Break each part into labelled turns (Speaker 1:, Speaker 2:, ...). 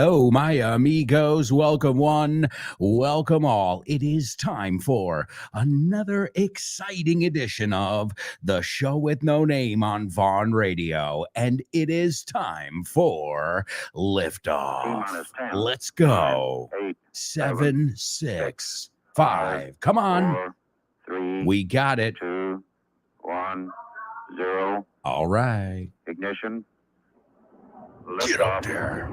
Speaker 1: Oh, my amigos, welcome one, welcome all. It is time for another exciting edition of The Show with No Name on Vaughn Radio. And it is time for Liftoff. Let's go.
Speaker 2: 9, 8,
Speaker 1: 7, 6, 5. Come on.
Speaker 2: 4, 3,
Speaker 1: We got it.
Speaker 2: 2, 1, 0.
Speaker 1: All right.
Speaker 2: Ignition.
Speaker 1: Get up there.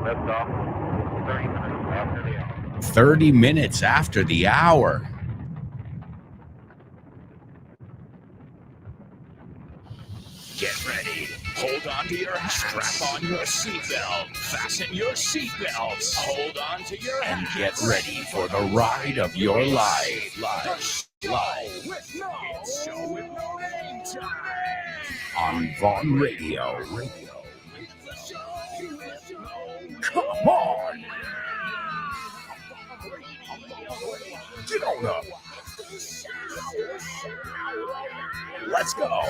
Speaker 2: Lift off. 30 minutes after the hour.
Speaker 1: 30 minutes after the hour.
Speaker 3: Get ready. Hold on to your hats. Strap on your seatbelt. Fasten your seatbelts. Hold on to your
Speaker 1: And
Speaker 3: hats.
Speaker 1: get ready for the ride of your life.
Speaker 3: It's Show with No Name time.
Speaker 1: On Vaughn Radio. Come on. Get on up. Let's go.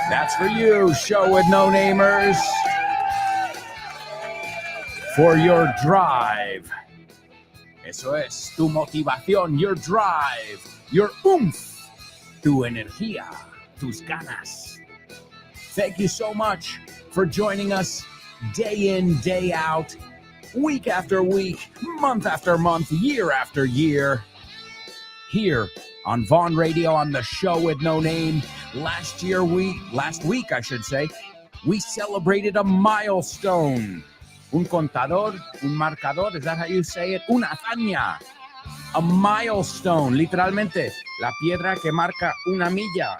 Speaker 1: That's for you, Show with No Namers. For your drive. Eso es, tu motivación, your drive, your oomph, tu energía, tus ganas. Thank you so much for joining us day in, day out, week after week, month after month, year after year, here on Vaughn Radio on The Show with No Name. Last week, we celebrated a milestone. Un contador, un marcador, is that how you say it? Una hazaña. A milestone, literalmente, la piedra que marca una milla.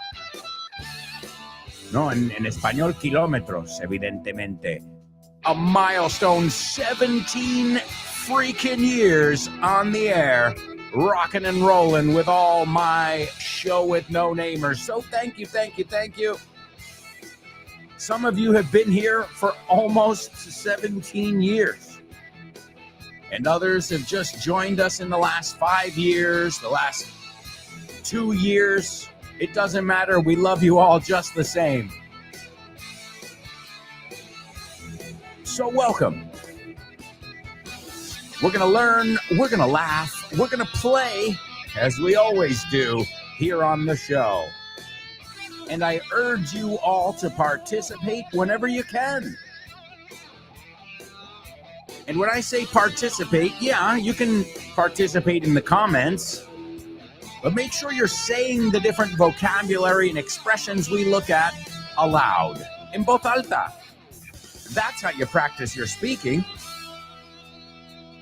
Speaker 1: No, en español, kilómetros, evidentemente. A milestone, 17 freaking years on the air, rocking and rolling with all my Show with No Namers. So thank you. Some of you have been here for almost 17 years. And others have just joined us in the last 5 years, the last 2 years. It doesn't matter. We love you all just the same. So welcome. We're going to learn, we're going to laugh, we're going to play, as we always do here on the show. And I urge you all to participate whenever you can. And when I say participate, yeah, you can participate in the comments, but make sure you're saying the different vocabulary and expressions we look at aloud, en voz alta. That's how you practice your speaking.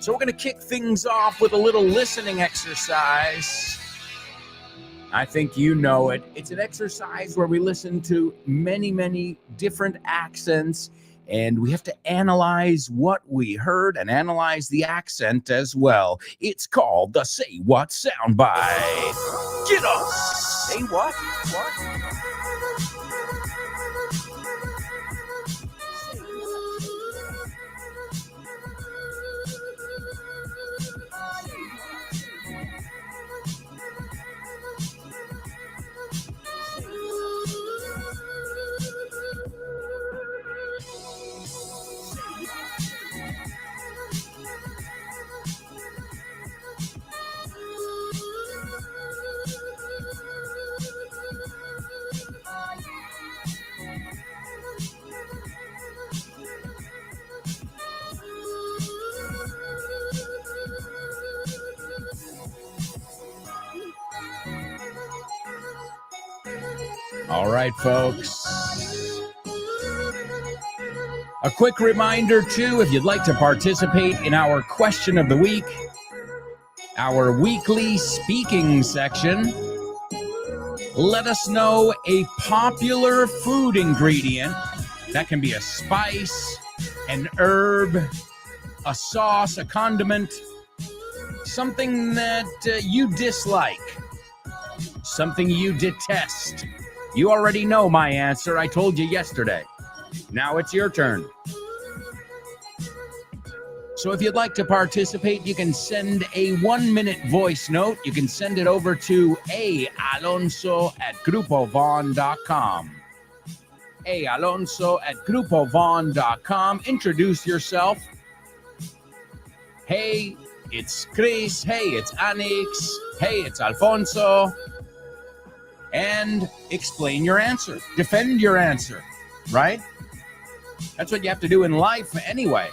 Speaker 1: So we're going to kick things off with a little listening exercise. I think you know it. It's an exercise where we listen to many, many different accents, and we have to analyze what we heard and analyze the accent as well. It's called the Say What Soundbite. Get up! Say what? What? All right, folks. A quick reminder, too, if you'd like to participate in our question of the week, our weekly speaking section, let us know a popular food ingredient. That can be a spice, an herb, a sauce, a condiment, something that you dislike, something you detest. You already know my answer. I told you yesterday. Now it's your turn. So if you'd like to participate, you can send a 1-minute voice note. You can send it over to alonso@grupovon.com. Alonso at grupovon.com. Introduce yourself. Hey, it's Chris. Hey, it's Anix. Hey, it's Alfonso. And explain your answer. Defend your answer, right? That's what you have to do in life anyway.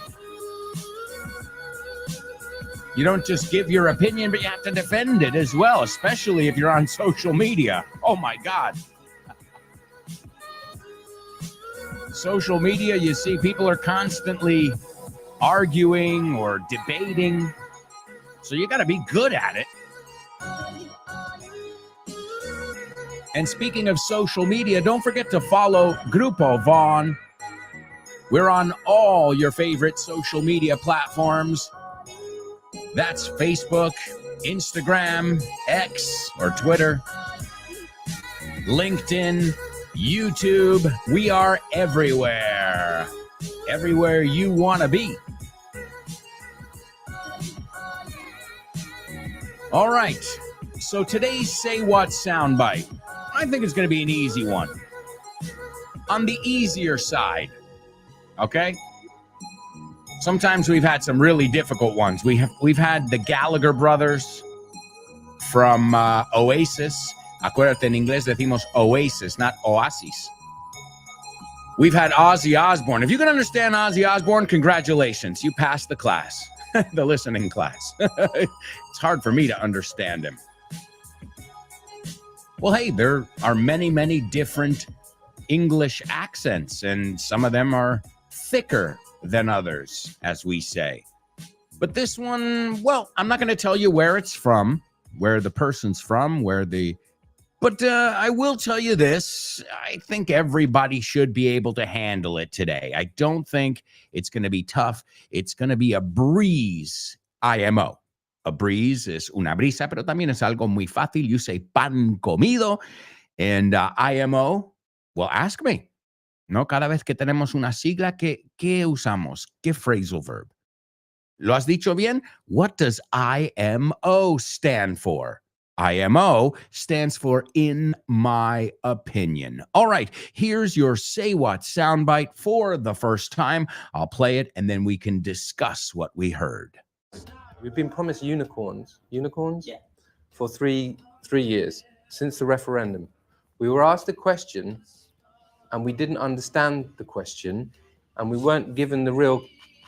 Speaker 1: You don't just give your opinion, but you have to defend it as well, especially if you're on social media. Oh my God. Social media, you see, people are constantly arguing or debating. So you got to be good at it. And speaking of social media, don't forget to follow Grupo Von. We're on all your favorite social media platforms. That's Facebook, Instagram, X, or Twitter, LinkedIn, YouTube. We are everywhere. Everywhere you want to be. All right. So today's Say What soundbite, I think it's going to be an easy one. On the easier side, okay? Sometimes we've had some really difficult ones. We've had the Gallagher brothers from Oasis. Acuérdate, en inglés decimos Oasis, not Oasis. We've had Ozzy Osbourne. If you can understand Ozzy Osbourne, congratulations. You passed the class, the listening class. It's hard for me to understand him. Well, hey, there are many, many different English accents, and some of them are thicker than others, as we say. But this one, well, I'm not going to tell you where it's from, where the person's from, but I will tell you this. I think everybody should be able to handle it today. I don't think it's going to be tough. It's going to be a breeze, IMO. A breeze is una brisa, pero también es algo muy fácil. You say pan comido. And IMO, well, ask me. ¿No? Cada vez que tenemos una sigla, ¿qué usamos? ¿Qué phrasal verb? ¿Lo has dicho bien? What does IMO stand for? IMO stands for in my opinion. All right, here's your Say What soundbite for the first time. I'll play it and then we can discuss what we heard.
Speaker 4: We've been promised unicorns, yeah, for three years since the referendum. We were asked a question and we didn't understand the question and we weren't given the real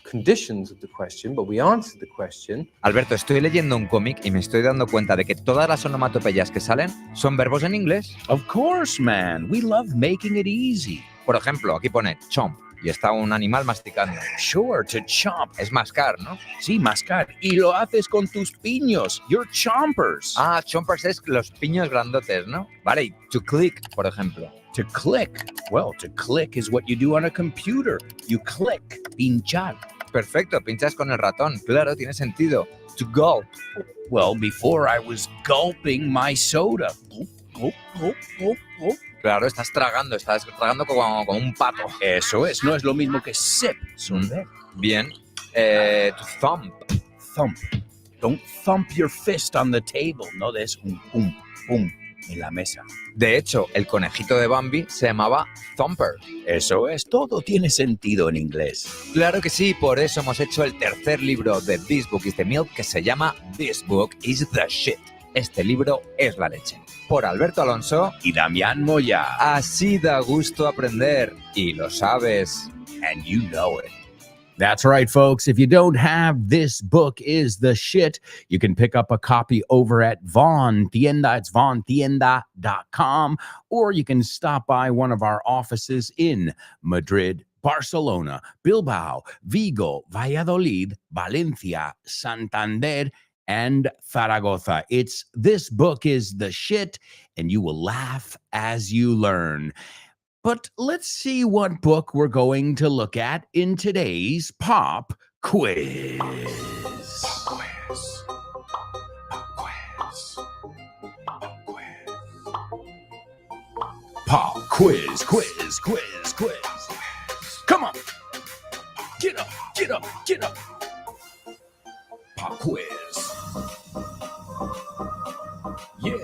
Speaker 4: conditions of the question, but we answered the question.
Speaker 5: Alberto, estoy leyendo un cómic y me estoy dando cuenta de que todas las onomatopeyas que salen son verbos en inglés.
Speaker 1: Of course, man. We love making it easy.
Speaker 5: Por ejemplo, aquí pone chomp y está un animal masticando.
Speaker 1: Sure, to chomp.
Speaker 5: Es mascar, ¿no?
Speaker 1: Sí, mascar. Y lo haces con tus piños. You're chompers.
Speaker 5: Ah, chompers es los piños grandotes, ¿no? Vale, y to click, por ejemplo.
Speaker 1: To click. Well, to click is what you do on a computer. You click. Pinchar.
Speaker 5: Perfecto, pinchas con el ratón. Claro, tiene sentido. To gulp.
Speaker 1: Well, before I was gulping my soda. Gulp, gulp, gulp, gulp, gulp.
Speaker 5: Claro, estás tragando como un pato.
Speaker 1: Eso es, no es lo mismo que sip.
Speaker 5: Bien. To thump.
Speaker 1: Thump. Don't thump your fist on the table. No des un pum, pum en la mesa.
Speaker 5: De hecho, el conejito de Bambi se llamaba Thumper.
Speaker 1: Eso es, todo tiene sentido en inglés.
Speaker 5: Claro que sí, por eso hemos hecho el tercer libro de This Book is the Milk, que se llama This Book is the Shit. Este libro es la leche. Por Alberto Alonso
Speaker 1: y Damián Moya.
Speaker 5: Así da gusto aprender. Y lo sabes.
Speaker 1: And you know it. That's right, folks. If you don't have This Book is the Shit, you can pick up a copy over at Von Tienda. It's vontienda.com. Or you can stop by one of our offices in Madrid, Barcelona, Bilbao, Vigo, Valladolid, Valencia, Santander, and Zaragoza. It's This Book is the Shit, and you will laugh as you learn. But let's see what book we're going to look at in today's Pop Quiz. Pop Quiz. Pop Quiz. Pop Quiz. Pop Quiz, quiz, quiz, quiz. Come on. Get up, get up, get up. Pop Quiz. Yeah.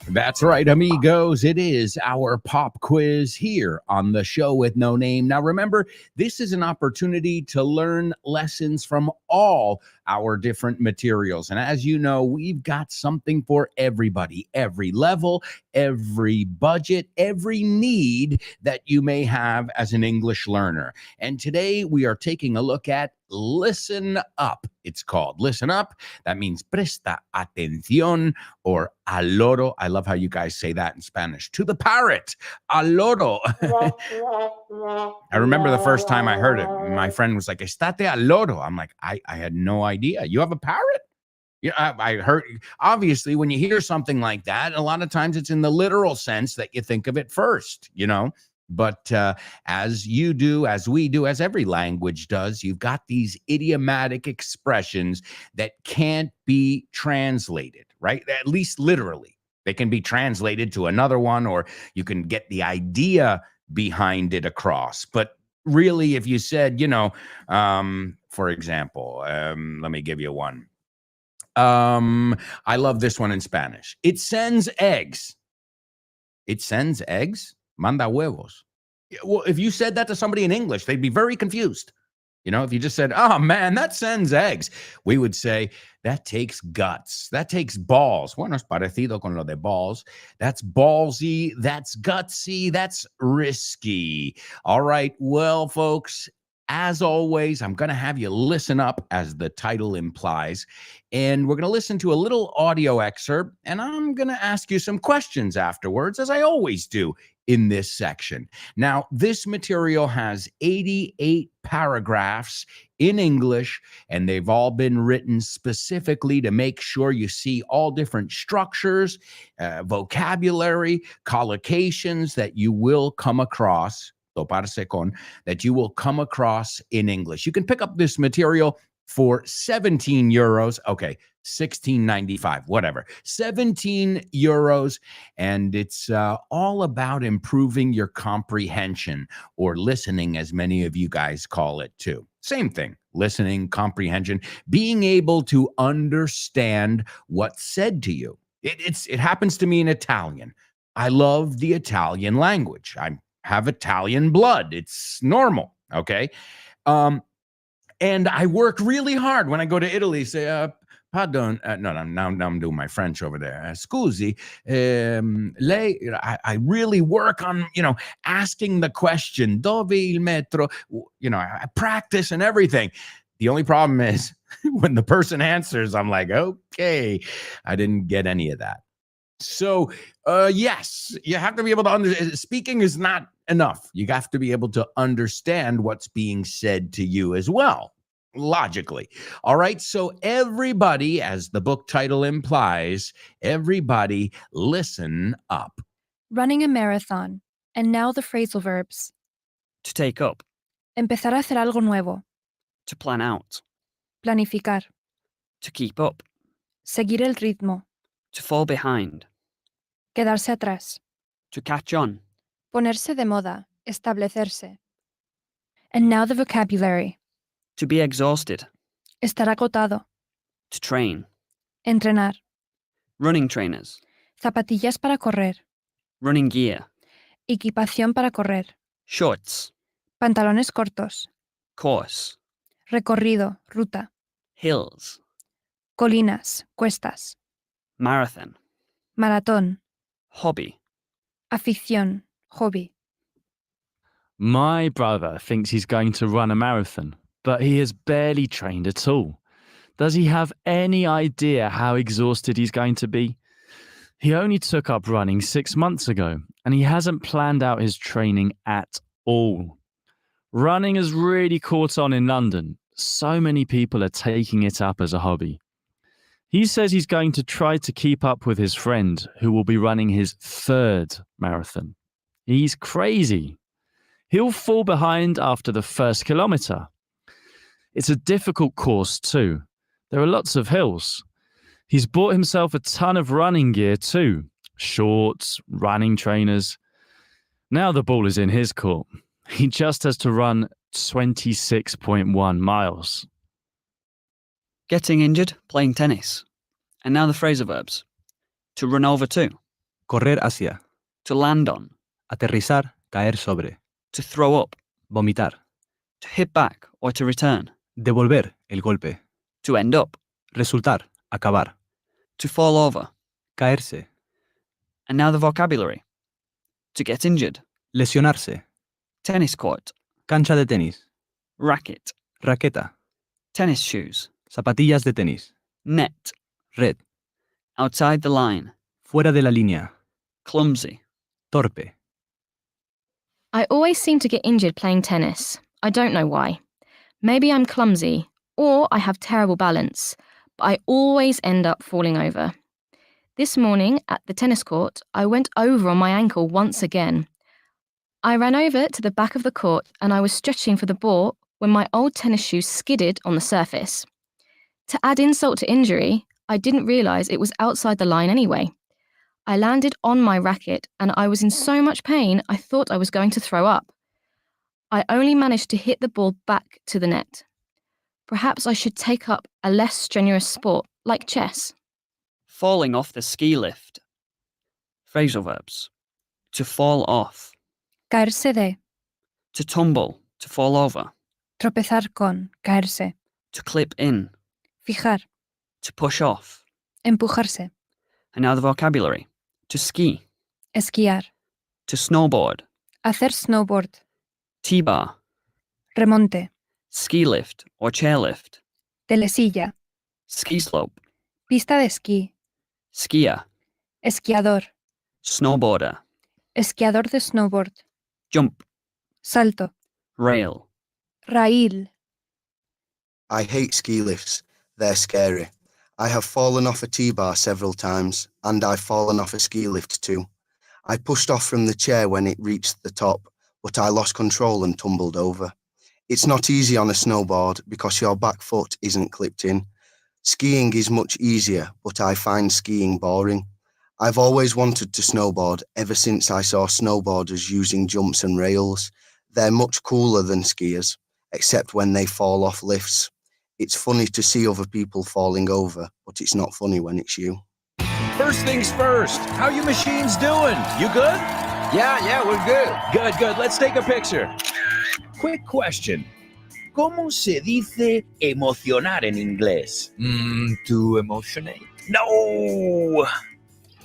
Speaker 1: That's right, amigos. It is our pop quiz here on the show with no name. Now, remember, this is an opportunity to learn lessons from all our different materials. And as you know, we've got something for everybody, every level, every budget, every need that you may have as an English learner. And today we are taking a look at Listen Up. It's called Listen Up. That means presta atención, or al loro. I love how you guys say that in Spanish. To the parrot, al loro. I remember the first time I heard it, my friend was like, estate al loro. I'm like, I had no idea. You have a parrot? Yeah, I heard, obviously, when you hear something like that, a lot of times it's in the literal sense that you think of it first, you know? But as you do, as we do, as every language does, you've got these idiomatic expressions that can't be translated, right? At least literally. They can be translated to another one, or you can get the idea behind it across. But really, if you said, for example, let me give you one. I love this one in Spanish. It sends eggs. It sends eggs? Manda huevos. Well, if you said that to somebody in English, they'd be very confused. You know, if you just said, oh man, that sends eggs, we would say, that takes guts. That takes balls. Bueno, es parecido con lo de balls. That's ballsy. That's gutsy. That's risky. All right. Well, folks, as always, I'm going to have you listen up, as the title implies, and we're going to listen to a little audio excerpt, and I'm going to ask you some questions afterwards, as I always do in this section. Now, this material has 88 paragraphs in English, and they've all been written specifically to make sure you see all different structures, vocabulary, collocations that you will come across, toparse con, that you will come across in English. You can pick up this material for 17 euros. Okay, 16.95, whatever. 17 euros, and it's all about improving your comprehension, or listening, as many of you guys call it too. Same thing, listening, comprehension, being able to understand what's said to you. It happens to me in Italian. I love the Italian language. I have Italian blood. It's normal, okay? And I work really hard when I go to Italy, say, pardon, now I'm doing my French over there. Scusi, lei, I really work on, asking the question, dove il metro? I practice and everything. The only problem is when the person answers, I'm like, okay, I didn't get any of that. So, yes, you have to be able to understand. Speaking is not enough. You have to be able to understand what's being said to you as well, logically. All right. So everybody, as the book title implies, everybody listen up.
Speaker 6: Running a marathon. And now the phrasal verbs.
Speaker 7: To take up,
Speaker 6: Empezar a hacer algo nuevo.
Speaker 7: to plan out,
Speaker 6: Planificar.
Speaker 7: to keep up,
Speaker 6: Seguir el ritmo.
Speaker 7: to fall behind,
Speaker 6: Quedarse atrás.
Speaker 7: to catch on,
Speaker 6: Ponerse de moda. Establecerse. And now the vocabulary.
Speaker 7: to be exhausted,
Speaker 6: Estar agotado.
Speaker 7: to train,
Speaker 6: Entrenar.
Speaker 7: running trainers,
Speaker 6: Zapatillas para correr.
Speaker 7: running gear,
Speaker 6: Equipación para correr.
Speaker 7: shorts,
Speaker 6: Pantalones cortos.
Speaker 7: course,
Speaker 6: Recorrido. Ruta.
Speaker 7: hills,
Speaker 6: Colinas. Cuestas.
Speaker 7: marathon,
Speaker 6: Maratón.
Speaker 7: hobby,
Speaker 6: Afición. Hobby.
Speaker 8: My brother thinks he's going to run a marathon, but he has barely trained at all. Does he have any idea how exhausted he's going to be? He only took up running 6 months ago, and he hasn't planned out his training at all. Running has really caught on in London. So many people are taking it up as a hobby. He says he's going to try to keep up with his friend, who will be running his 3rd marathon. He's crazy. He'll fall behind after the 1st kilometre. It's a difficult course too. There are lots of hills. He's bought himself a ton of running gear too. Shorts, running trainers. Now the ball is in his court. He just has to run 26.1 miles.
Speaker 7: getting injured, playing tennis. And now the phrasal verbs. To run over to,
Speaker 9: Correr hacia.
Speaker 7: To land on.
Speaker 9: Aterrizar, caer sobre.
Speaker 7: To throw up.
Speaker 9: Vomitar.
Speaker 7: To hit back or to return.
Speaker 9: Devolver, el golpe.
Speaker 7: To end up.
Speaker 9: Resultar, acabar.
Speaker 7: To fall over.
Speaker 9: Caerse.
Speaker 7: And now the vocabulary. To get injured.
Speaker 9: Lesionarse.
Speaker 7: Tennis court.
Speaker 9: Cancha de tenis.
Speaker 7: Racket.
Speaker 9: Raqueta.
Speaker 7: Tennis shoes.
Speaker 9: Zapatillas de tenis.
Speaker 7: Net.
Speaker 9: Red.
Speaker 7: Outside the line.
Speaker 9: Fuera de la línea.
Speaker 7: Clumsy.
Speaker 9: Torpe.
Speaker 10: I always seem to get injured playing tennis. I don't know why. Maybe I'm clumsy, or I have terrible balance, but I always end up falling over. This morning, at the tennis court, I went over on my ankle once again. I ran over to the back of the court and I was stretching for the ball when my old tennis shoes skidded on the surface. To add insult to injury, I didn't realise it was outside the line anyway. I landed on my racket and I was in so much pain I thought I was going to throw up. I only managed to hit the ball back to the net. Perhaps I should take up a less strenuous sport, like chess.
Speaker 7: Falling off the ski lift. Phrasal verbs. To fall off.
Speaker 6: Caerse de.
Speaker 7: To tumble. To fall over.
Speaker 6: Tropezar con. Caerse.
Speaker 7: To clip in.
Speaker 6: Fijar.
Speaker 7: To push off.
Speaker 6: Empujarse.
Speaker 7: And now the vocabulary. To ski.
Speaker 6: Esquiar.
Speaker 7: To snowboard.
Speaker 6: Hacer snowboard.
Speaker 7: T-bar.
Speaker 6: Remonte.
Speaker 7: Ski lift or chairlift.
Speaker 6: Telesilla.
Speaker 7: Ski slope.
Speaker 6: Pista de esquí.
Speaker 7: Skier.
Speaker 6: Esquiador.
Speaker 7: Snowboarder.
Speaker 6: Esquiador de snowboard.
Speaker 7: Jump.
Speaker 6: Salto.
Speaker 7: Rail.
Speaker 6: Raíl.
Speaker 11: I hate ski lifts. They're scary. I have fallen off a T-bar several times, and I've fallen off a ski lift too. I pushed off from the chair when it reached the top, but I lost control and tumbled over. It's not easy on a snowboard because your back foot isn't clipped in. Skiing is much easier, but I find skiing boring. I've always wanted to snowboard ever since I saw snowboarders using jumps and rails. They're much cooler than skiers, except when they fall off lifts. It's funny to see other people falling over, but it's not funny when it's you.
Speaker 1: First things first, how you machines doing? You good?
Speaker 5: Yeah, we're good.
Speaker 1: Good. Let's take a picture. Quick question. ¿Cómo se dice emocionar en inglés?
Speaker 5: To emotionate.
Speaker 1: No.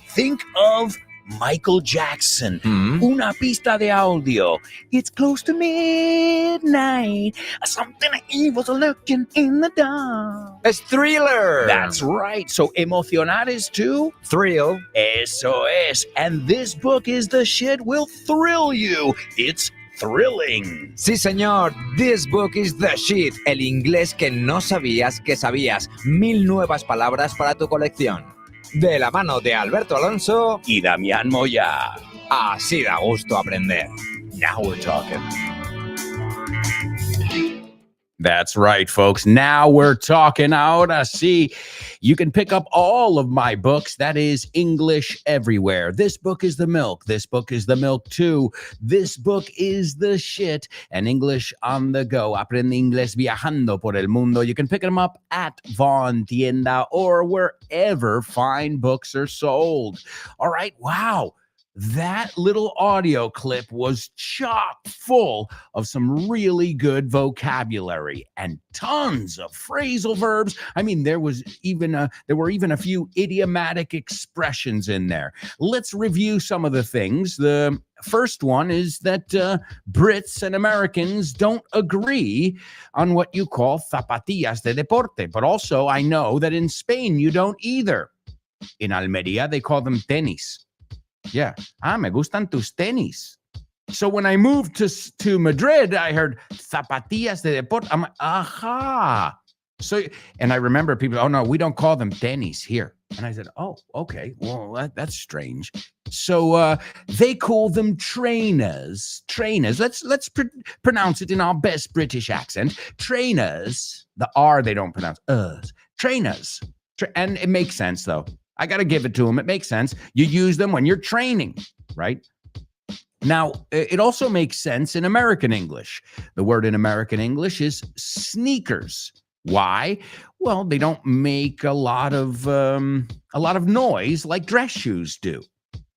Speaker 1: Think of Michael Jackson. Una pista de audio. It's close to midnight. Something evil's lurking in the dark.
Speaker 5: It's Thriller.
Speaker 1: That's right. So emocionar is to
Speaker 5: Thrill.
Speaker 1: Eso es. And this book is the shit will thrill you. It's thrilling.
Speaker 5: Sí, señor. This book is the shit. El inglés que no sabías que sabías. 1000 nuevas palabras para tu colección. De la mano de Alberto Alonso
Speaker 1: y Damián Moya.
Speaker 5: Así da gusto aprender.
Speaker 1: Now we're talking. That's right, folks. Now we're talking. Ahora sí. You can pick up all of my books. That is English everywhere. This book is the milk. This book is the milk too. This book is the shit. And English on the go. Aprende inglés viajando por el mundo. You can pick them up at Von Tienda or wherever fine books are sold. All right. Wow. That little audio clip was chock full of some really good vocabulary and tons of phrasal verbs. I mean, there were even a few idiomatic expressions in there. Let's review some of the things. The first one is that Brits and Americans don't agree on what you call zapatillas de deporte. But also, I know that in Spain, you don't either. In Almería, they call them tenis. Yeah. Me gustan tus tenis. So when I moved to Madrid, I heard zapatillas de deporte. I'm like, aha. So, and I remember people, oh no, we don't call them tenis here. And I said, oh, okay. Well, that's strange. So they call them trainers. Trainers. Let's pronounce it in our best British accent. Trainers. The R they don't pronounce. Trainers. And it makes sense though. I got to give it to them. It makes sense. You use them when you're training, right? Now, it also makes sense in American English. The word in American English is sneakers. Why? Well, they don't make a lot of noise like dress shoes do.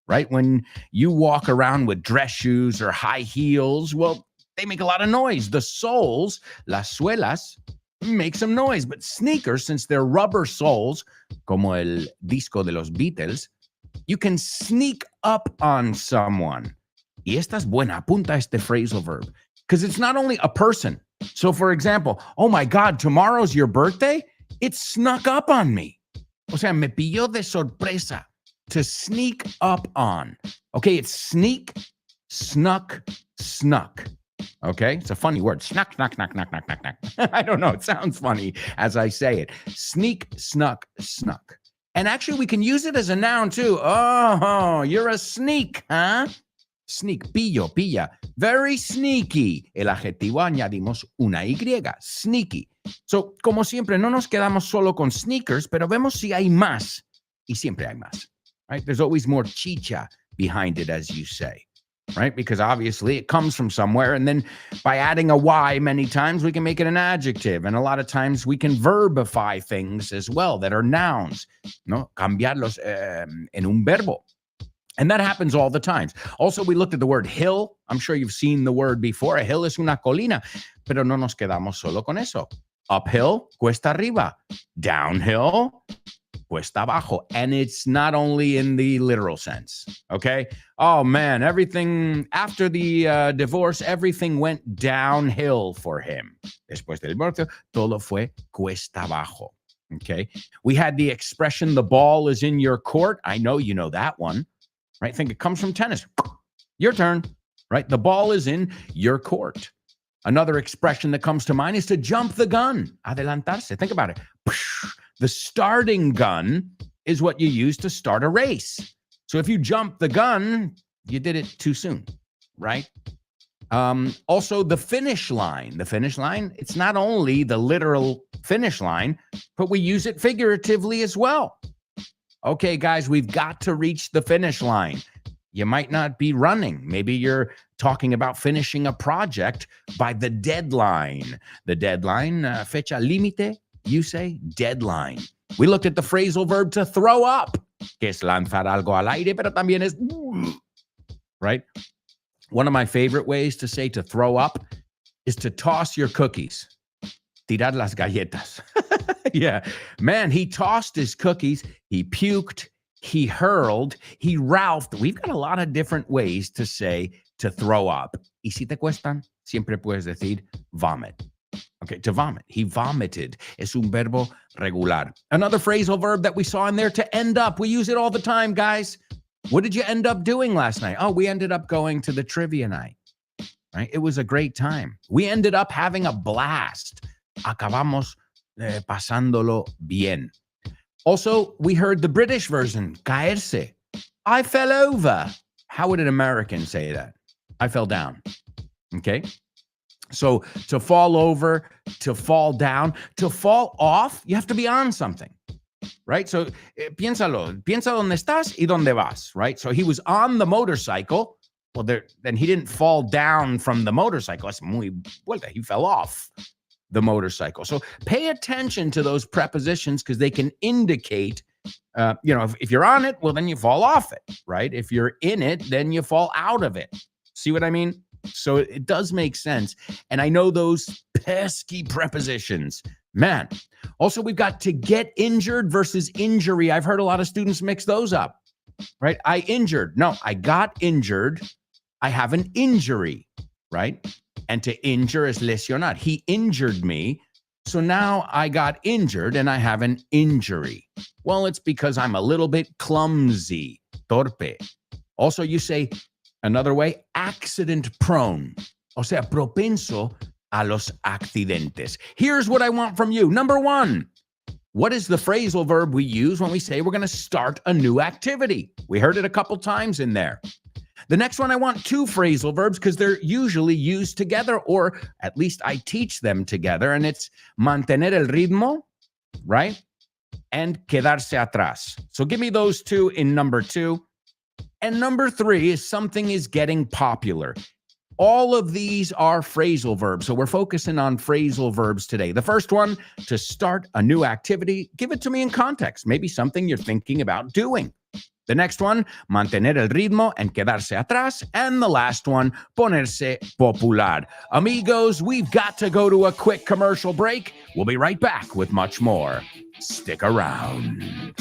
Speaker 1: right? When you walk around with dress shoes or high heels, well, they make a lot of noise. The soles, las suelas, make some noise. But sneakers, since they're rubber soles, como el disco de los Beatles, you can sneak up on someone. Y esta es buena. Apunta este phrasal verb. Because it's not only a person. So, for example, oh my God, tomorrow's your birthday? It snuck up on me. O sea, me pilló de sorpresa. To sneak up on. Okay, it's sneak, snuck, snuck. Okay, it's a funny word. Snuck, snuck, snuck, snuck, snuck, snuck, snuck. I don't know. It sounds funny as I say it. Sneak, snuck, snuck. And actually, we can use it as a noun too. Oh, you're a sneak, huh? Sneak, pillo, pilla. Very sneaky. El adjetivo añadimos una Y. Sneaky. So, como siempre, no nos quedamos solo con sneakers, pero vemos si hay más. Y siempre hay más. Right? There's always more chicha behind it, as you say, right? Because obviously it comes from somewhere. And then by adding a Y many times, we can make it an adjective. And a lot of times we can verbify things as well that are nouns, ¿no? Cambiarlos en un verbo. And that happens all the time. Also, we looked at the word hill. I'm sure you've seen the word before. A hill es una colina. Pero no nos quedamos solo con eso. Uphill, cuesta arriba. Downhill, cuesta abajo. And it's not only in the literal sense, okay? Oh, man, everything, after the divorce, everything went downhill for him. Después del divorcio, todo fue cuesta abajo, okay? We had the expression, the ball is in your court. I know you know that one, right? I think it comes from tennis. Your turn, right? The ball is in your court. Another expression that comes to mind is to jump the gun. Adelantarse. Think about it. The starting gun is what you use to start a race. So if you jump the gun, you did it too soon, right? Also, the finish line. The finish line, it's not only the literal finish line, but we use it figuratively as well. Okay, guys, we've got to reach the finish line. You might not be running. Maybe you're talking about finishing a project by the deadline. The deadline, fecha límite, you say deadline. We looked at the phrasal verb to throw up, que es lanzar algo al aire, pero también es, right? One of my favorite ways to say to throw up is to toss your cookies. Tirar las galletas. Yeah, man, he tossed his cookies, he puked, he hurled, he ralphed. We've got a lot of different ways to say to throw up. Y si te cuestan, siempre puedes decir vomit. Okay, to vomit. He vomited. Es un verbo regular. Another phrasal verb that we saw in there, to end up. We use it all the time, guys. What did you end up doing last night? Oh, we ended up going to the trivia night. Right? It was a great time. We ended up having a blast. Acabamos pasándolo bien. Also, we heard the British version, caerse. I fell over. How would an American say that? I fell down. Okay? So to fall over, to fall down, to fall off, you have to be on something, right? So piénsalo, piensa dónde estás y dónde vas, right? So he was on the motorcycle. Well, then he didn't fall down from the motorcycle. Es muy vuelta. He fell off the motorcycle. So pay attention to those prepositions because they can indicate, if you're on it, well, then you fall off it, right? If you're in it, then you fall out of it. See what I mean? So it does make sense. And I know those pesky prepositions, man. Also, we've got to get injured versus injury. I've heard a lot of students mix those up, right? I injured. No, I got injured. I have an injury, right? And to injure is lesionar. He injured me. So now I got injured and I have an injury. Well, it's because I'm a little bit clumsy, torpe. Also, you say, another way, accident prone. O sea, propenso a los accidentes. Here's what I want from you. Number one, what is the phrasal verb we use when we say we're going to start a new activity? We heard it a couple times in there. The next one, I want two phrasal verbs because they're usually used together, or at least I teach them together, and it's mantener el ritmo, right? And quedarse atrás. So give me those two in number two. And number three is something is getting popular. All of these are phrasal verbs. So we're focusing on phrasal verbs today. The first one, to start a new activity, give it to me in context. Maybe something you're thinking about doing. The next one, mantener el ritmo and quedarse atrás. And the last one, ponerse popular. Amigos, we've got to go to a quick commercial break. We'll be right back with much more. Stick around.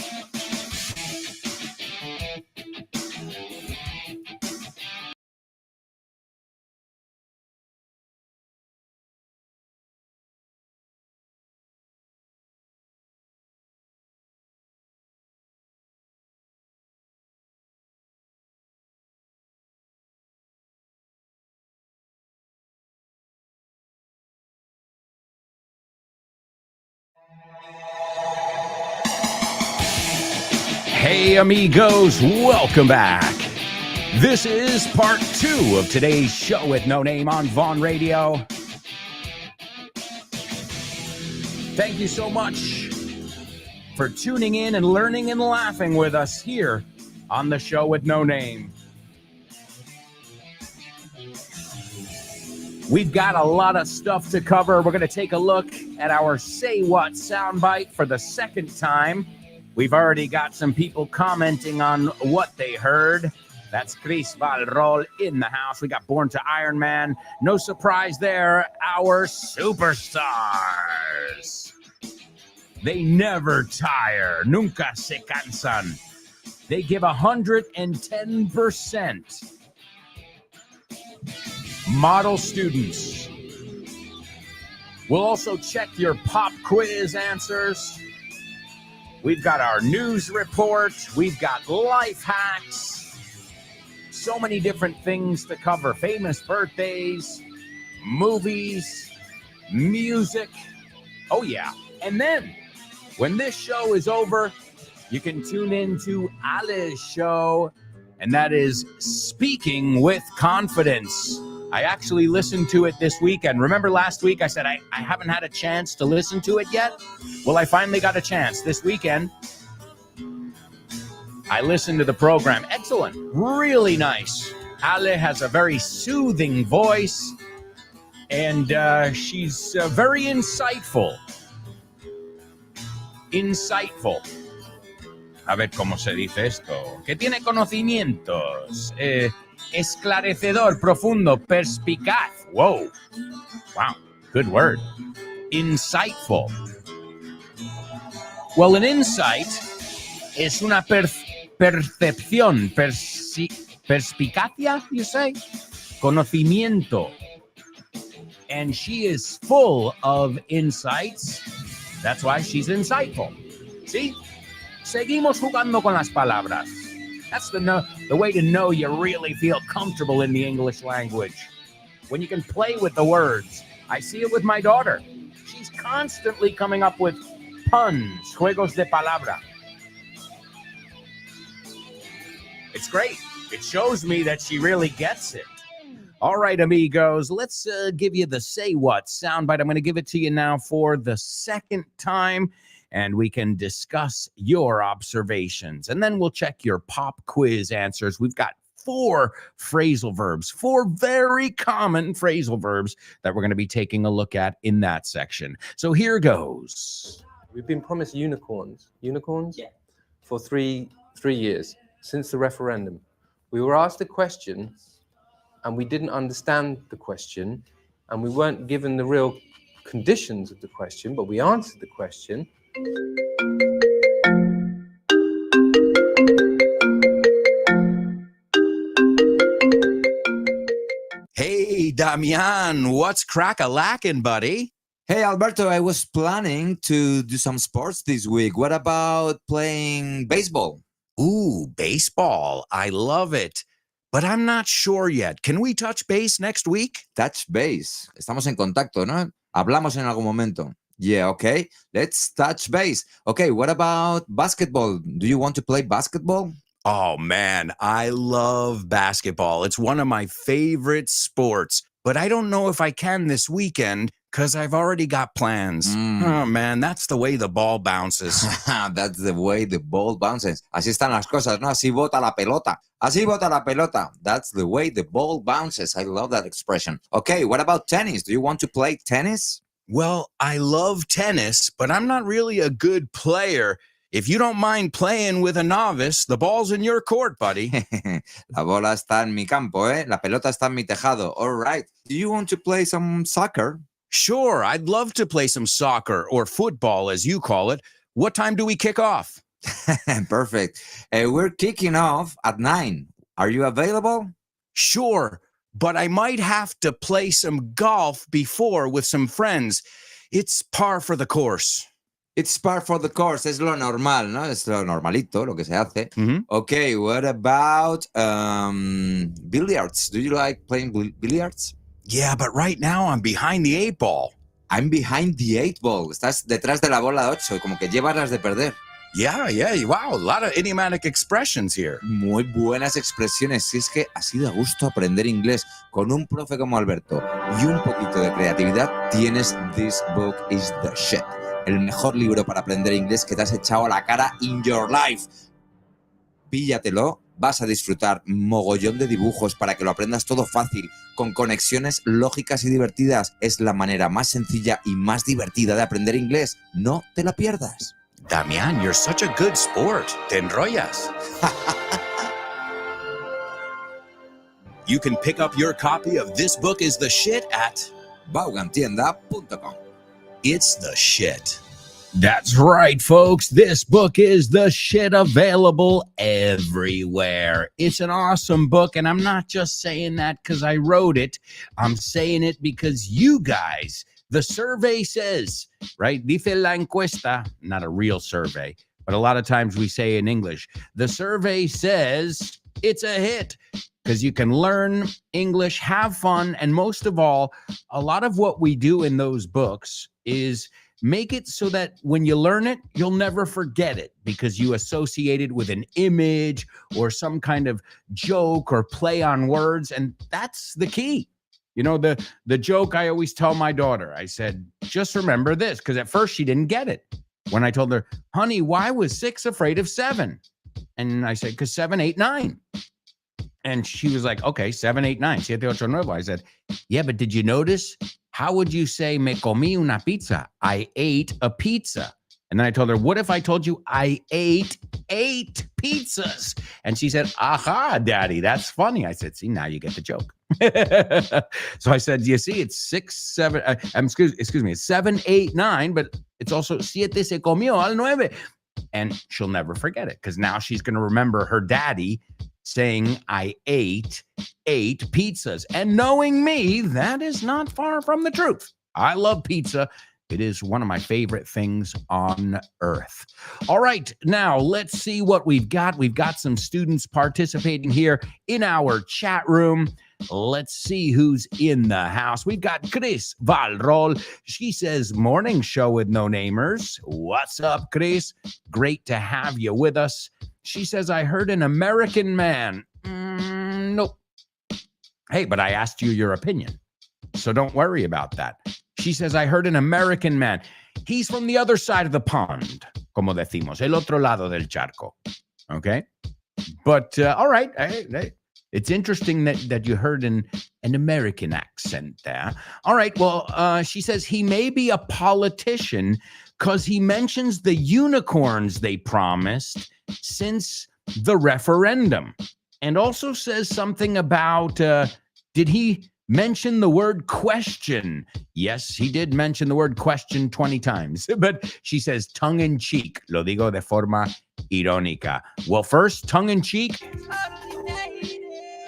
Speaker 1: Hey amigos, welcome back. This is part 2 of today's show with No Name on Vaughn Radio. Thank you so much for tuning in and learning and laughing with us here on the show with No Name. We've got a lot of stuff to cover. We're going to take a look at our Say What soundbite for the second time. We've already got some people commenting on what they heard. That's Chris Valrol in the house. We got Born to Iron Man. No surprise there, our superstars. They never tire. Nunca se cansan. They give 110%. Model students. We'll also check your pop quiz answers. We've got our news report. We've got life hacks. So many different things to cover. Famous birthdays, movies, music. Oh, yeah. And then, when this show is over, you can tune in to Ali's show, and that is Speaking with Confidence. I actually listened to it this weekend. Remember last week I said I haven't had a chance to listen to it yet? Well, I finally got a chance this weekend. I listened to the program. Excellent. Really nice. Ale has a very soothing voice, and she's very insightful. Insightful. A ver cómo se dice esto. Que tiene conocimientos. Esclarecedor, profundo, perspicaz. Whoa. Wow. Good word. Insightful. Well, an insight es una percepción. Perspicacia, you say? Conocimiento. And she is full of insights. That's why she's insightful. See? Seguimos jugando con las palabras. That's the way to know you really feel comfortable in the English language. When you can play with the words. I see it with my daughter. She's constantly coming up with puns, juegos de palabra. It's great. It shows me that she really gets it. All right, amigos, let's give you the Say What soundbite. I'm going to give it to you now for the second time, and we can discuss your observations. And then we'll check your pop quiz answers. We've got 4 phrasal verbs, 4 very common phrasal verbs that we're going to be taking a look at in that section. So here goes.
Speaker 4: We've been promised unicorns. Unicorns? Yeah. For three years, since the referendum. We were asked a question, and we didn't understand the question, and we weren't given the real conditions of the question, but we answered the question.
Speaker 1: Hey, Damian, what's crack-a-lackin', buddy?
Speaker 5: Hey, Alberto, I was planning to do some sports this week. What about playing baseball?
Speaker 1: Ooh, baseball. I love it. But I'm not sure yet. Can we touch base next week?
Speaker 5: Touch base. Estamos en contacto, ¿no? Hablamos en algún momento. Yeah, okay. Let's touch base. Okay, what about basketball? Do you want to play basketball?
Speaker 1: Oh, man, I love basketball. It's one of my favorite sports. But I don't know if I can this weekend because I've already got plans. Oh, man, that's the way the ball bounces.
Speaker 5: That's the way the ball bounces. Así están las cosas, ¿no? Así bota la pelota. Así bota la pelota. That's the way the ball bounces. I love that expression. Okay, what about tennis? Do you want to play tennis?
Speaker 1: Well, I love tennis, but I'm not really a good player. If you don't mind playing with a novice, the ball's in your court, buddy.
Speaker 5: La bola está en mi campo, ¿eh? La pelota está en mi tejado. All right. Do you want to play some soccer?
Speaker 1: Sure, I'd love to play some soccer or football, as you call it. What time do we kick off?
Speaker 5: Perfect. We're kicking off at 9. Are you available?
Speaker 1: Sure, but I might have to play some golf before with some friends. It's par for the course.
Speaker 5: It's par for the course. Es lo normal, ¿no? Es lo normalito, lo que se hace.
Speaker 1: Mhm.
Speaker 5: Okay, what about billiards? Do you like playing billiards?
Speaker 1: Yeah, but right now I'm behind the 8 ball.
Speaker 5: I'm behind the 8 ball. Estás detrás de la bola 8, como que llevas las de perder.
Speaker 1: Yeah, wow, a lot of idiomatic expressions here.
Speaker 5: Muy buenas expresiones. Si es que así da gusto aprender inglés con un profe como Alberto y un poquito de creatividad, tienes This Book is the Shit. El mejor libro para aprender inglés que te has echado a la cara in your life. Píllatelo, vas a disfrutar mogollón de dibujos para que lo aprendas todo fácil, con conexiones lógicas y divertidas. Es la manera más sencilla y más divertida de aprender inglés. No te la pierdas.
Speaker 1: Damián, you're such a good sport. Te enrollas. You can pick up your copy of This Book is the Shit at
Speaker 5: Vaughantienda.com.
Speaker 1: It's the shit. That's right, folks. This book is the shit, available everywhere. It's an awesome book, and I'm not just saying that because I wrote it. I'm saying it because you guys, the survey says, right? Dice la encuesta, not a real survey, but a lot of times we say in English, the survey says it's a hit because you can learn English, have fun, and most of all, a lot of what we do in those books is make it so that when you learn it, you'll never forget it because you associate it with an image or some kind of joke or play on words. And that's the key. You know, the joke I always tell my daughter, I said, just remember this, because at first she didn't get it. When I told her, honey, why was 6 afraid of 7? And I said, because 7, 8, 9. And she was like, okay, 7, 8, 9. 7, 8, 9. I said, yeah, but did you notice? How would you say, me comí una pizza? I ate a pizza. And then I told her, what if I told you I ate 8 pizzas? And she said, aha, daddy, that's funny. I said, see, now you get the joke. So I said, you see, it's 6, 7, excuse me, it's 7, 8, 9, but it's also siete se comió al 9. And she'll never forget it because now she's going to remember her daddy saying, I ate 8 pizzas. And knowing me, that is not far from the truth. I love pizza. It is one of my favorite things on earth. All right, now let's see what we've got. We've got some students participating here in our chat room. Let's see who's in the house. We've got Chris Valrol. She says, morning show with no namers. What's up, Chris? Great to have you with us. She says, I heard an American man. Nope. Hey, but I asked you your opinion, so don't worry about that. She says, I heard an American man. He's from the other side of the pond, como decimos, el otro lado del charco. Okay? But, all right. It's interesting that you heard an American accent there. All right. Well, she says he may be a politician because he mentions the unicorns they promised since the referendum, and also says something about, did he mention the word question? Yes, he did mention the word question 20 times, but she says tongue in cheek. Lo digo de forma irónica. Well, first, tongue in cheek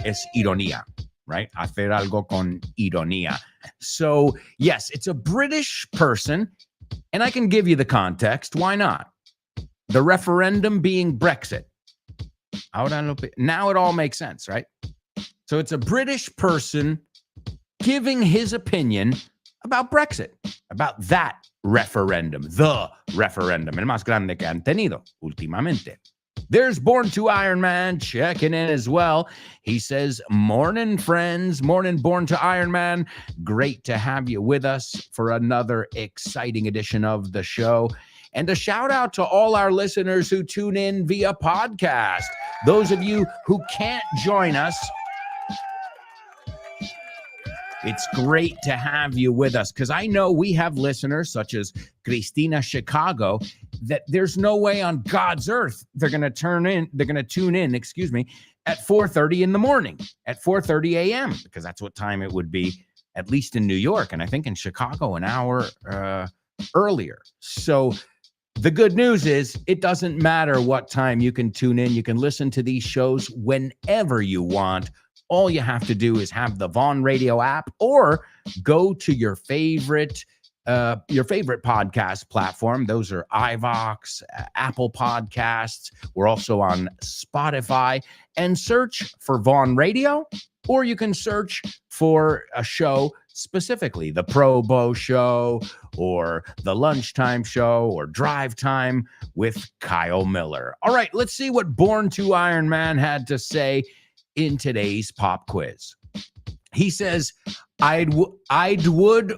Speaker 1: es ironía, right? Hacer algo con ironía. So, yes, it's a British person, and I can give you the context. Why not? The referendum being Brexit. Now it all makes sense, right? So it's a British person giving his opinion about Brexit, about that referendum, the referendum, el más grande que han tenido últimamente. There's Born to Iron Man checking in as well. He says, morning, friends. Morning, Born to Iron Man. Great to have you with us for another exciting edition of the show. And a shout out to all our listeners who tune in via podcast. Those of you who can't join us, It's great to have you with us because I know we have listeners such as Christina Chicago that there's no way on God's earth they're going to tune in, at 4:30 in the morning, at 4:30 a.m. because that's what time it would be, at least in New York, and I think in Chicago an hour earlier. So the good news is it doesn't matter what time you can tune in. You can listen to these shows whenever you want. All you have to do is have the Vaughn Radio app or go to your favorite podcast platform. Those are iVox, Apple Podcasts. We're also on Spotify, and search for Vaughn Radio, or you can search for a show specifically, the Pro Bow Show or the Lunchtime Show or Drive Time with Kyle Miller. All right, let's see what Born to Iron Man had to say in today's pop quiz. He says, I'd would,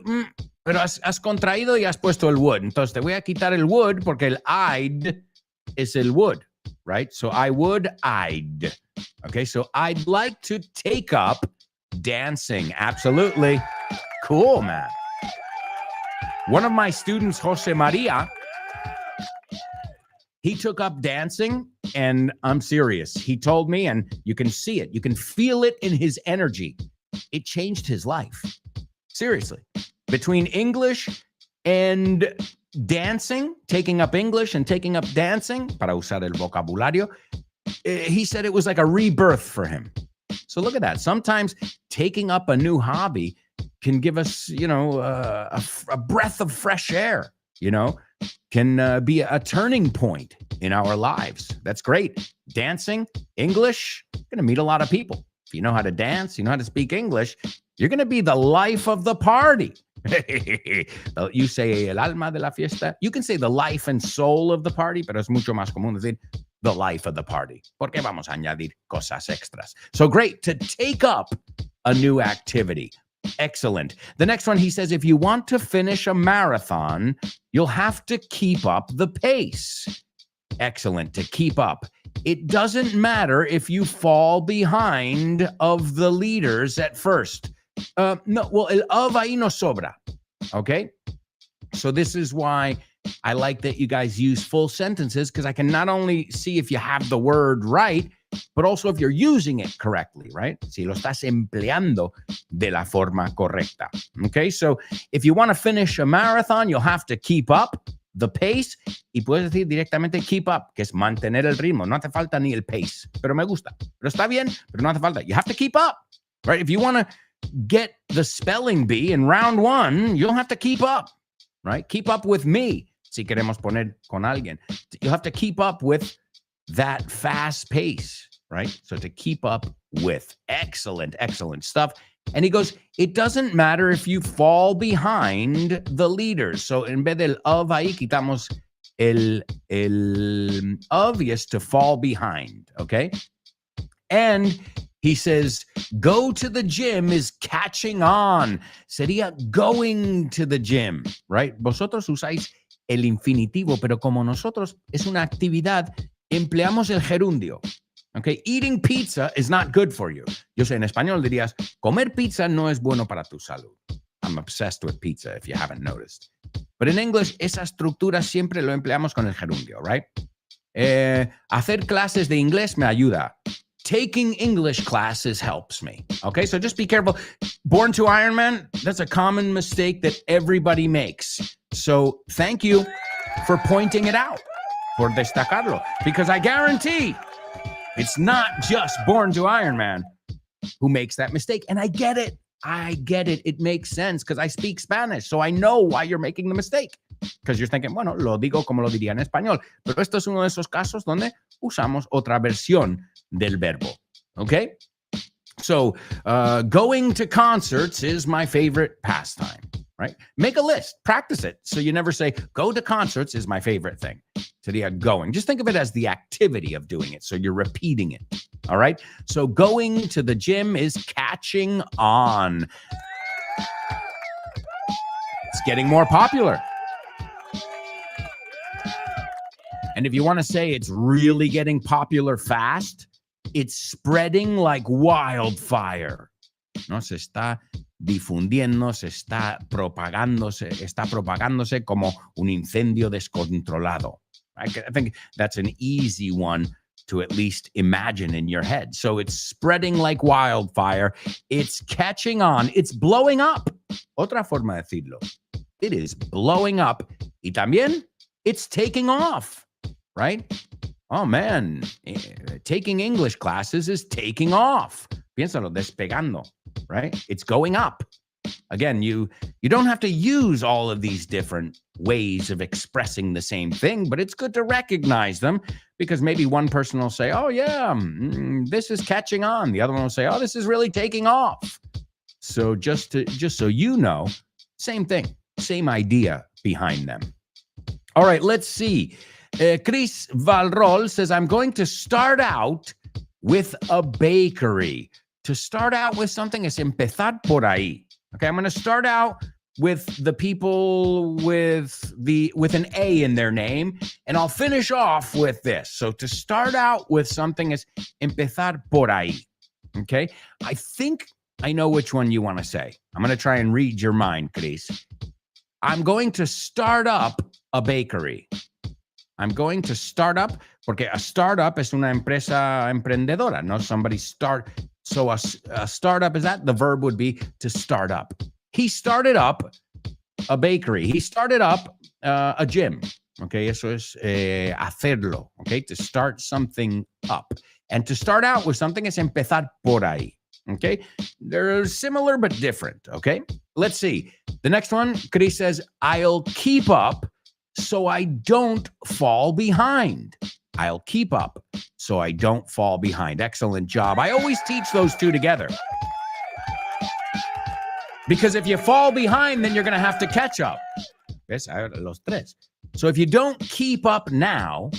Speaker 1: pero has contraído y has puesto el would. Entonces te voy a quitar el would porque el I'd is el would, right? So I'd. Okay, so I'd like to take up dancing. Absolutely. Cool, man. One of my students, Jose Maria, he took up dancing, and I'm serious. He told me, and you can see it. You can feel it in his energy. It changed his life. Seriously. Between English and dancing, taking up English and taking up dancing, para usar el vocabulario, he said it was like a rebirth for him. So look at that. Sometimes taking up a new hobby can give us, a breath of fresh air, can be a turning point in our lives. That's great. Dancing, English, you're going to meet a lot of people. If you know how to dance, you know how to speak English, you're going to be the life of the party. You say el alma de la fiesta. You can say the life and soul of the party, pero es mucho más común decir the life of the party. Porque vamos a añadir cosas extras. So great to take up a new activity. Excellent. The next one, he says, if you want to finish a marathon, you'll have to keep up the pace. Excellent. To keep up. It doesn't matter if you fall behind of the leaders at first. No, well, el of ahí no sobra. Okay? So this is why I like that you guys use full sentences, because I can not only see if you have the word right, but also if you're using it correctly, right? Si lo estás empleando de la forma correcta. Okay? So if you want to finish a marathon, you'll have to keep up the pace, y puedes decir directamente keep up, que es mantener el ritmo. No hace falta ni el pace, pero me gusta. Pero está bien, pero no hace falta. You have to keep up, right? If you want to get the spelling bee in round one, you'll have to keep up, right? Keep up with me. Si queremos poner con alguien, you'll have to keep up with that fast pace, right? So to keep up with. Excellent, excellent stuff. And he goes, it doesn't matter if you fall behind the leaders. So en vez del of ahí, quitamos el obvious to fall behind, okay? And he says, go to the gym is catching on. Sería going to the gym, right? Vosotros usáis el infinitivo, pero como nosotros es una actividad, empleamos el gerundio. Okay, eating pizza is not good for you. Yo sé, en español dirías, comer pizza no es bueno para tu salud. I'm obsessed with pizza, if you haven't noticed. But in English, esa estructura siempre lo empleamos con el gerundio, right? Hacer clases de inglés me ayuda. Taking English classes helps me. Okay, so just be careful. Born to Iron Man, that's a common mistake that everybody makes. So thank you for pointing it out, por destacarlo, because I guarantee it's not just Born to Iron Man who makes that mistake. And I get it. It makes sense because I speak Spanish. So I know why you're making the mistake. Because you're thinking, bueno, lo digo como lo diría en español. Pero esto es uno de esos casos donde usamos otra versión del verbo. Okay? So going to concerts is my favorite pastime, right? Make a list. Practice it. So you never say, go to concerts is my favorite thing. Sería going. Just think of it as the activity of doing it. So you're repeating it. All right? So going to the gym is catching on. It's getting more popular. And if you want to say it's really getting popular fast, it's spreading like wildfire. No, se está difundiéndose, está propagándose como un incendio descontrolado. I think that's an easy one to at least imagine in your head. So it's spreading like wildfire. It's catching on. It's blowing up. Otra forma de decirlo. It is blowing up. Y también, it's taking off, right? Oh, man. Taking English classes is taking off. Piénsalo, despegando, right? It's going up. Again, you don't have to use all of these different ways of expressing the same thing, but it's good to recognize them because maybe one person will say, oh, yeah, this is catching on. The other one will say, oh, this is really taking off. So just so you know, same thing, same idea behind them. All right, let's see. Chris Valrol says, I'm going to start out with a bakery. To start out with something es empezar por ahí. Okay, I'm going to start out with the people with an A in their name, and I'll finish off with this. So to start out with something is empezar por ahí. Okay, I think I know which one you want to say. I'm going to try and read your mind, Chris. I'm going to start up a bakery. I'm going to start up, porque a startup es una empresa emprendedora, no somebody start. So a startup is that? The verb would be to start up. He started up a bakery. He started up a gym. Okay, eso es hacerlo. Okay, to start something up. And to start out with something es empezar por ahí. Okay, they're similar but different. Okay, let's see. The next one, Chris says, I'll keep up so I don't fall behind. I'll keep up so I don't fall behind. Excellent job. I always teach those two together. Because if you fall behind, then you're going to have to catch up. ¿Ves? Los tres. So if you don't keep up now,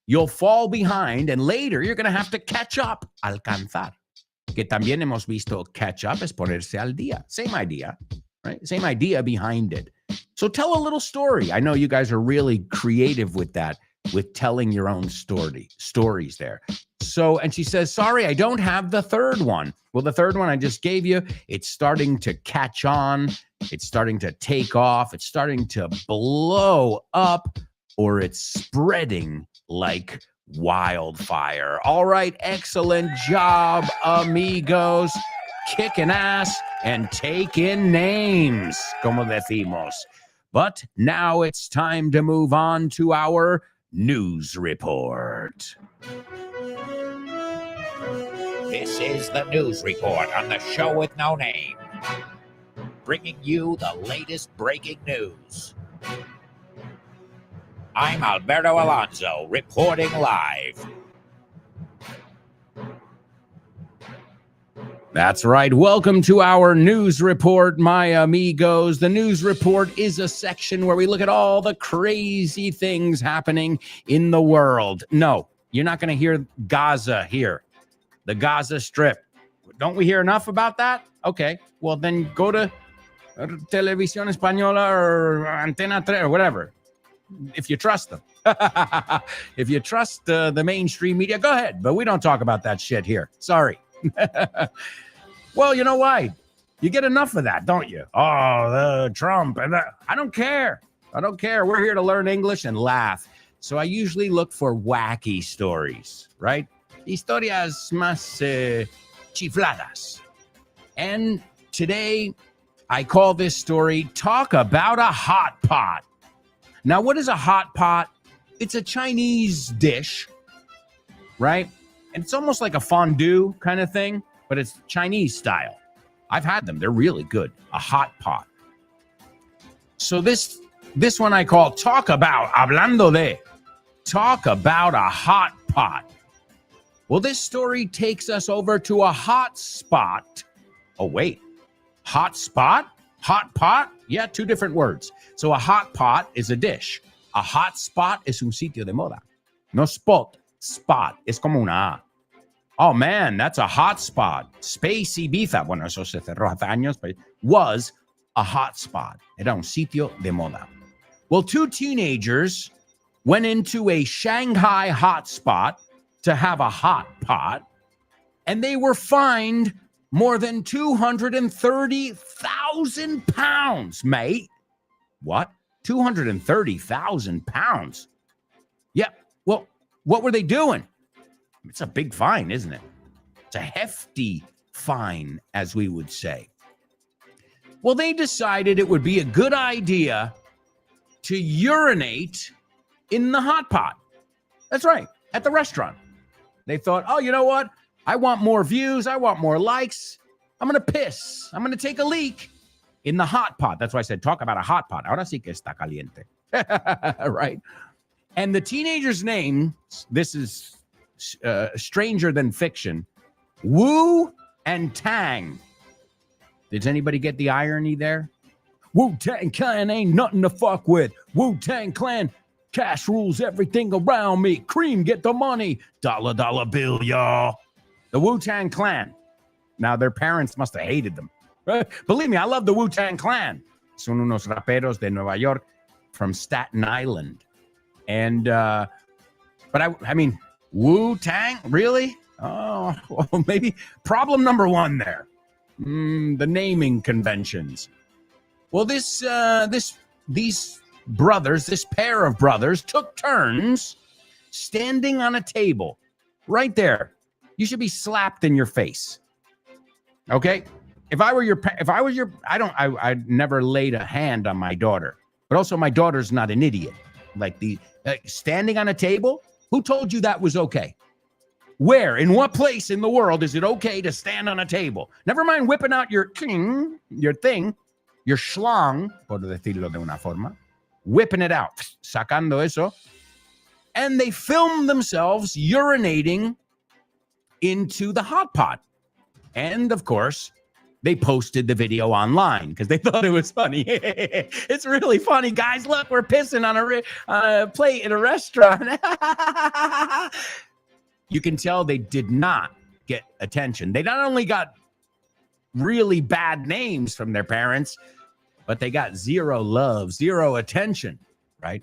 Speaker 1: you'll fall behind, and later you're going to have to catch up. Alcanzar. Que también hemos visto catch up es ponerse al día. Same idea, right? Same idea behind it. So tell a little story. I know you guys are really creative with that, with telling your own stories there. So, and she says, sorry, I don't have the third one. Well, the third one I just gave you, it's starting to catch on. It's starting to take off. It's starting to blow up, or it's spreading like wildfire. All right, excellent job, amigos. Kicking ass and taking names, como decimos. But now it's time to move on to our news report.
Speaker 3: This is the news report on the show with no name, bringing you the latest breaking news. I'm Alberto Alonso, reporting live.
Speaker 1: That's right. Welcome to our news report, my amigos. The news report is a section where we look at all the crazy things happening in the world. No, you're not going to hear Gaza here, the Gaza Strip. Don't we hear enough about that? Okay, well then go to Televisión Española or Antena 3 or whatever, if you trust them. If you trust the mainstream media, go ahead. But we don't talk about that shit here. Sorry. Well, you know why? You get enough of that, don't you? Oh, Trump. And I don't care. I don't care. We're here to learn English and laugh. So I usually look for wacky stories, right? Historias más chifladas. And today I call this story Talk About a Hot Pot. Now, what is a hot pot? It's a Chinese dish, right? And it's almost like a fondue kind of thing, but it's Chinese style. I've had them. They're really good. A hot pot. So this one I call Hablando de. Talk about a hot pot. Well, this story takes us over to a hot spot. Oh, wait. Hot spot? Hot pot? Yeah, two different words. So a hot pot is a dish. A hot spot es un sitio de moda. No spot. Spot. Es como una A. Oh, man, that's a hot spot. Space Ibiza. Bueno, eso se cerró hace años, but it was a hot spot. Era un sitio de moda. Well, two teenagers went into a Shanghai hot spot to have a hot pot, and they were fined more than 230,000 pounds, mate. What? 230,000 pounds? Yeah, well, what were they doing? It's a big fine, isn't it? It's a hefty fine, as we would say. Well, they decided it would be a good idea to urinate in the hot pot. That's right, at the restaurant. They thought, oh, you know what? I want more views. I want more likes. I'm going to piss. I'm going to take a leak in the hot pot. That's why I said, talk about a hot pot. Ahora sí que está caliente. Right? And the teenager's name, this is stranger than fiction, Wu and Tang. Did anybody get the irony there? Wu-Tang Clan ain't nothing to fuck with. Wu-Tang Clan, cash rules everything around me. Cream, get the money. Dollar, dollar bill, y'all. The Wu-Tang Clan. Now, their parents must have hated them. Believe me, I love the Wu-Tang Clan. Son unos raperos de Nueva York from Staten Island. And, but I mean, Wu-Tang, really? Oh, well, maybe problem number one there. The naming conventions. Well, these brothers, this pair of brothers, took turns standing on a table right there. You should be slapped in your face. Okay? I'd never laid a hand on my daughter. But also, my daughter's not an idiot. Standing on a table? Who told you that was okay? Where, in what place in the world is it okay to stand on a table? Never mind whipping out your thing, your schlong, por decirlo de una forma, whipping it out, sacando eso. And they filmed themselves urinating into the hot pot. And, of course, they posted the video online because they thought it was funny. It's really funny, guys. Look, we're pissing on a plate in a restaurant. You can tell they did not get attention. They not only got really bad names from their parents, but they got zero love, zero attention, right?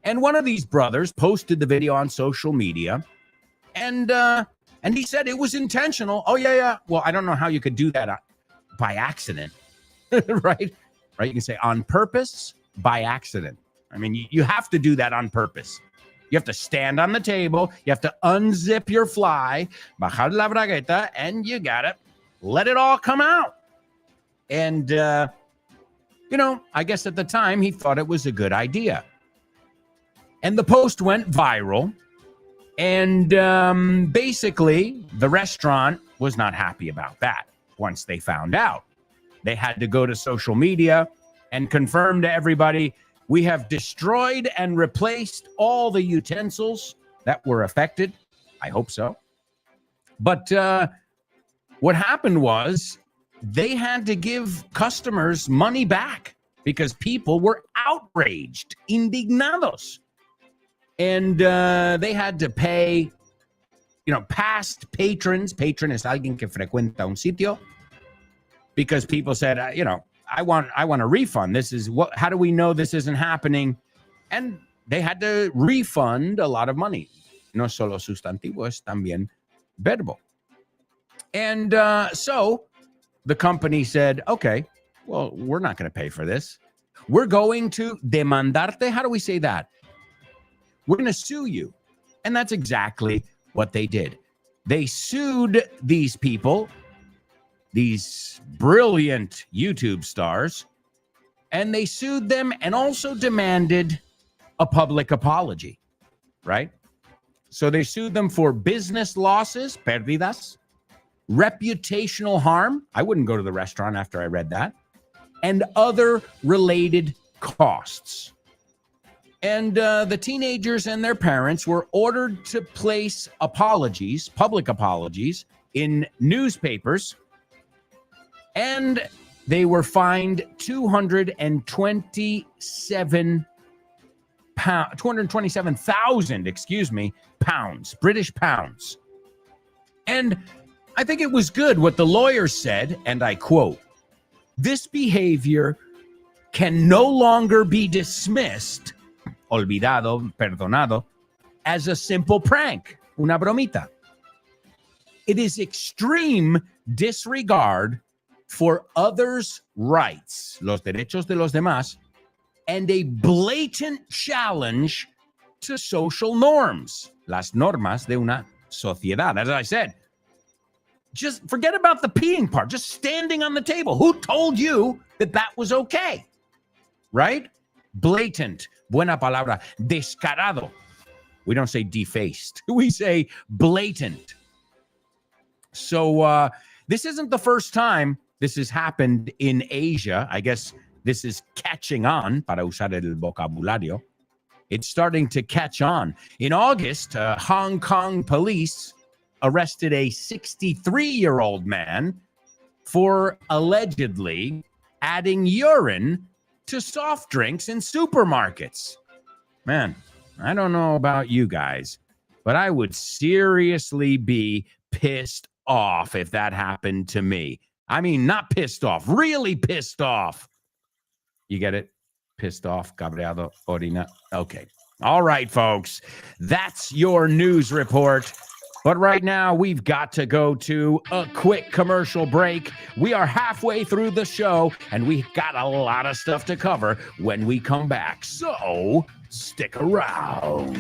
Speaker 1: And one of these brothers posted the video on social media, and he said it was intentional. Oh, yeah. Well, I don't know how you could do that by accident, right? Right? You can say on purpose, by accident. I mean, you have to do that on purpose. You have to stand on the table. You have to unzip your fly, bajar la bragueta, and you got to let it all come out. And, I guess at the time he thought it was a good idea. And the post went viral. And basically, the restaurant was not happy about that. Once they found out, they had to go to social media and confirm to everybody, we have destroyed and replaced all the utensils that were affected. I hope so. But what happened was they had to give customers money back because people were outraged, indignados. And they had to pay, past patrons. Patron es alguien que frecuenta un sitio. Because people said, I want a refund. How do we know this isn't happening? And they had to refund a lot of money. No solo sustantivo, es también verbo. And so the company said, okay, well, we're not going to pay for this. We're going to demandarte. How do we say that? We're going to sue you. And that's exactly what they did. They sued these people, these brilliant YouTube stars, and they sued them and also demanded a public apology, right? So they sued them for business losses, pérdidas, reputational harm. I wouldn't go to the restaurant after I read that, and other related costs. And the teenagers and their parents were ordered to place apologies, public apologies, in newspapers, and they were fined 227,000 pounds, British pounds. And I think it was good what the lawyers said, and I quote, "This behavior can no longer be dismissed, olvidado, perdonado, as a simple prank, una bromita. It is extreme disregard for others' rights, los derechos de los demás, and a blatant challenge to social norms, las normas de una sociedad. As I said, just forget about the peeing part, just standing on the table. Who told you that that was okay? Right? Blatant, buena palabra, descarado. We don't say defaced, we say blatant. So this isn't the first time this has happened in Asia. I guess this is catching on, para usar el vocabulario. It's starting to catch on. In August, Hong Kong police arrested a 63-year-old man for allegedly adding urine to soft drinks in supermarkets. Man, I don't know about you guys, but I would seriously be pissed off if that happened to me. I mean, not pissed off, really pissed off. You get it? Pissed off, cabreado, orina. Okay. All right, folks. That's your news report. But right now, we've got to go to a quick commercial break. We are halfway through the show, and we've got a lot of stuff to cover when we come back. So, stick around.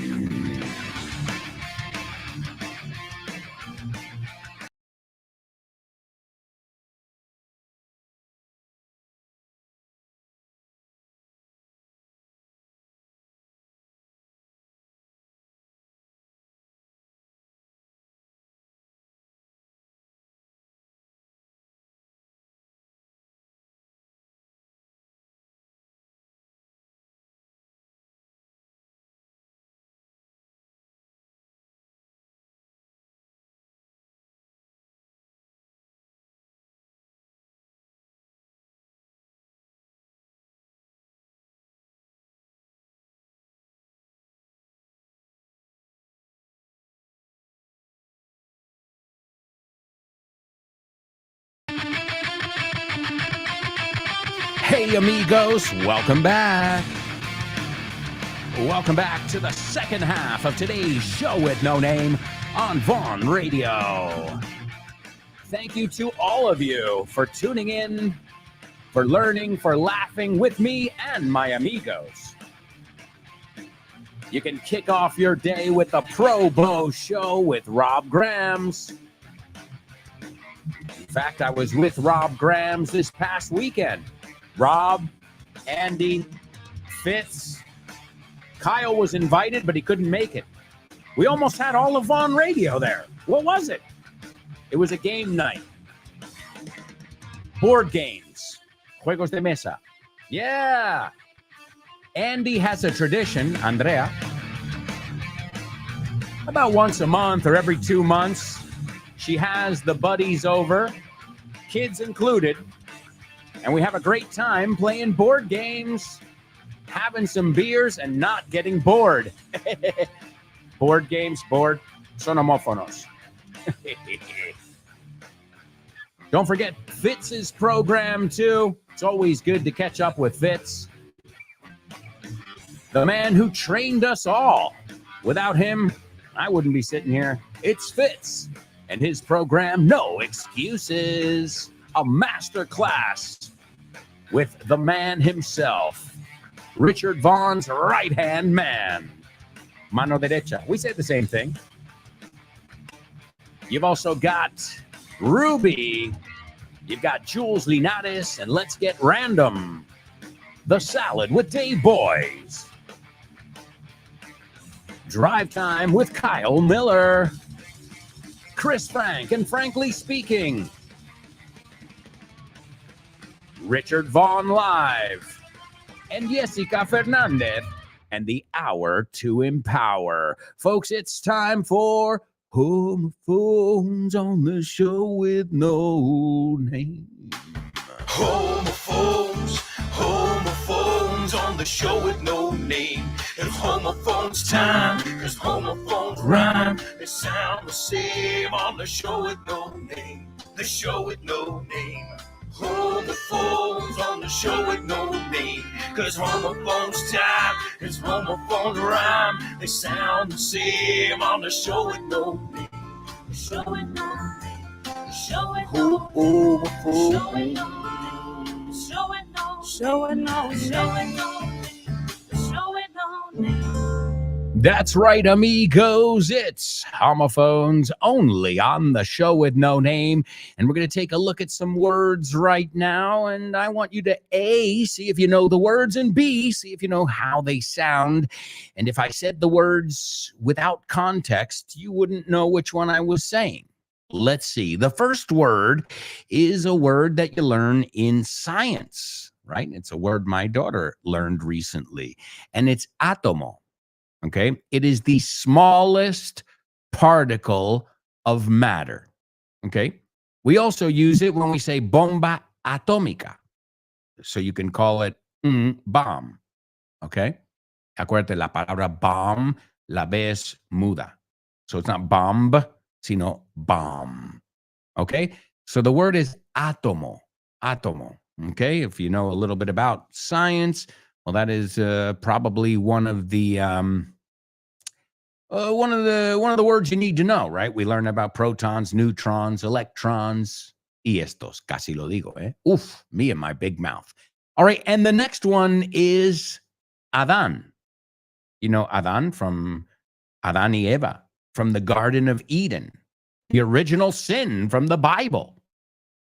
Speaker 1: Hey, amigos, welcome back. Welcome back to the second half of today's show with no name on Vaughn Radio. Thank you to all of you for tuning in, for learning, for laughing with me and my amigos. You can kick off your day with the Pro Bow Show with Rob Grams. In fact, I was with Rob Grams this past weekend. Rob, Andy, Fitz, Kyle was invited, but he couldn't make it. We almost had all of Vaughn Radio there. What was it? It was a game night. Board games. Juegos de mesa. Yeah. Andy has a tradition, Andrea. About once a month or every 2 months, she has the buddies over, kids included, and we have a great time playing board games, having some beers, and not getting bored. Board games, son homófonos. Don't forget Fitz's program, too. It's always good to catch up with Fitz. The man who trained us all. Without him, I wouldn't be sitting here. It's Fitz and his program, No Excuses. A master class with the man himself, Richard Vaughn's right-hand man, mano derecha. We say the same thing. You've also got Ruby. You've got Jules Linares, and Let's Get Random. The Salad with Dave Boys. Drive Time with Kyle Miller. Chris Frank and Frankly Speaking. Richard Vaughn Live, and Jessica Fernandez, and the Hour to Empower. Folks, it's time for Homophones on the Show with No Name.
Speaker 3: Homophones on the show with no name. It's homophones time, cause homophones rhyme. They sound the same on the show with no name. The show with no name. Homophones on the show with no name. Cause homophones time, cause homophones rhyme. They sound the same on the show with no name.
Speaker 1: That's right, amigos. It's homophones only on the show with no name. And we're going to take a look at some words right now. And I want you to A, see if you know the words, and B, see if you know how they sound. And if I said the words without context, you wouldn't know which one I was saying. Let's see. The first word is a word that you learn in science, right? It's a word my daughter learned recently, and it's átomo. Okay, it is the smallest particle of matter. Okay, we also use it when we say bomba atómica. So you can call it bomb. Okay, acuérdate, la palabra bomb, la ves muda. So it's not bomb, sino bomb. Okay, so the word is átomo. Átomo. Okay, if you know a little bit about science, well, that is probably one of the words you need to know, right? We learn about protons, neutrons, electrons, y estos, casi lo digo, eh? Oof, me and my big mouth. All right, and the next one is Adán. You know Adán from Adán y Eva, from the Garden of Eden, the original sin from the Bible.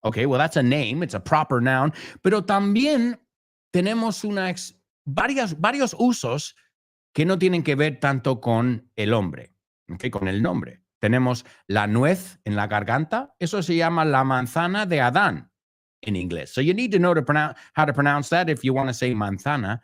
Speaker 1: Okay, well, that's a name, it's a proper noun, pero también tenemos varios usos que no tienen que ver tanto con el hombre, ¿okay? Con el nombre. Tenemos la nuez en la garganta. Eso se llama la manzana de Adán in English. So you need to know how to pronounce that if you want to say manzana.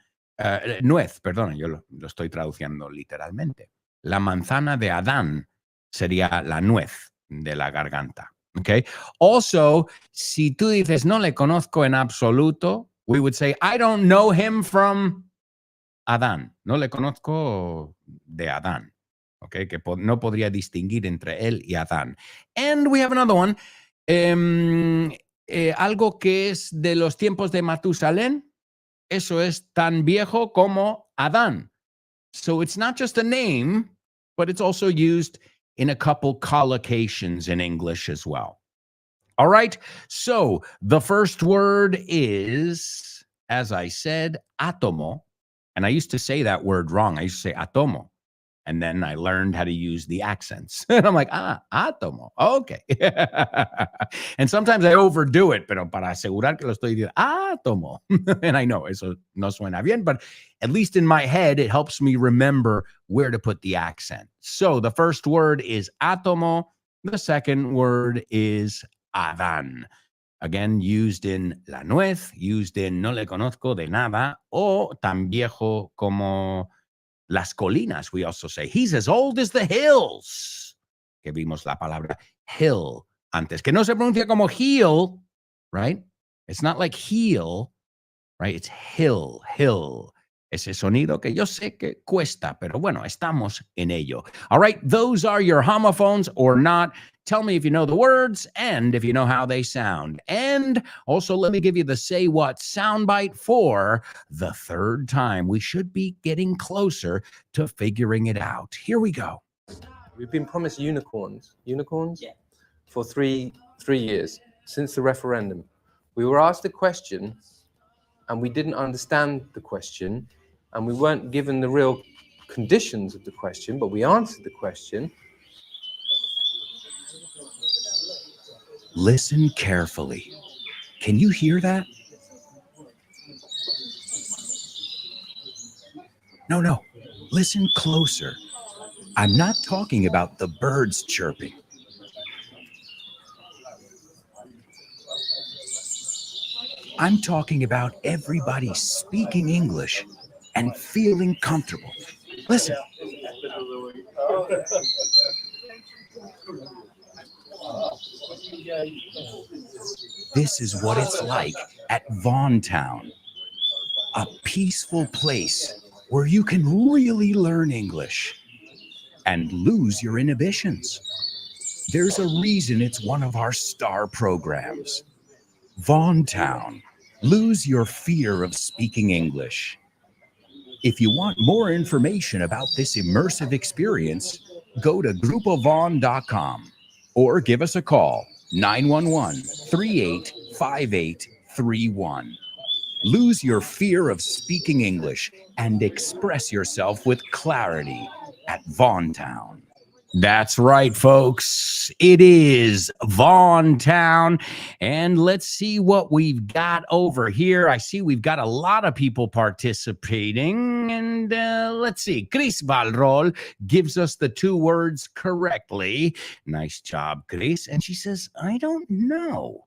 Speaker 1: Nuez, perdón, yo lo estoy traduciendo literalmente. La manzana de Adán sería la nuez de la garganta. Okay? Also, si tú dices, no le conozco en absoluto, we would say, I don't know him from Adán, no le conozco de Adán, okay, que no podría distinguir entre él y Adán. And we have another one, algo que es de los tiempos de Matusalén, eso es tan viejo como Adán. So it's not just a name, but it's also used in a couple collocations in English as well. All right, so the first word is, as I said, átomo. And I used to say that word wrong. I used to say átomo. And then I learned how to use the accents. And I'm like, átomo. Okay. And sometimes I overdo it, pero para asegurar que lo estoy diciendo, átomo. And I know, eso no suena bien, but at least in my head, it helps me remember where to put the accent. So the first word is átomo. The second word is Adán. Again, used in la nuez, used in no le conozco de nada, o tan viejo como las colinas, we also say. He's as old as the hills. Que vimos la palabra hill antes, que no se pronuncia como heel, right? It's not like heel, right? It's hill, hill. Ese sonido que yo sé que cuesta, pero bueno, estamos en ello. All right, those are your homophones or not. Tell me if you know the words and if you know how they sound. And also, let me give you the Say What soundbite for the third time. We should be getting closer to figuring it out. Here we go.
Speaker 4: We've been promised unicorns. Unicorns? Yeah. For three years, since the referendum. We were asked a question, and we didn't understand the question, and we weren't given the real conditions of the question, but we answered the question.
Speaker 1: Listen carefully. Can you hear that? No. Listen closer. I'm not talking about the birds chirping. I'm talking about everybody speaking English and feeling comfortable. Listen. This is what it's like at Vaughan Town, a peaceful place where you can really learn English and lose your inhibitions. There's a reason it's one of our star programs. Vaughan Town, lose your fear of speaking English. If you want more information about this immersive experience, go to grupovaughan.com. or give us a call 911-385831. Lose your fear of speaking English and express yourself with clarity at Vaughntown. That's right, folks. It is Vaughntown. And let's see what we've got over here. I see we've got a lot of people participating. And let's see. Chris Valrol gives us the two words correctly. Nice job, Chris. And she says, I don't know.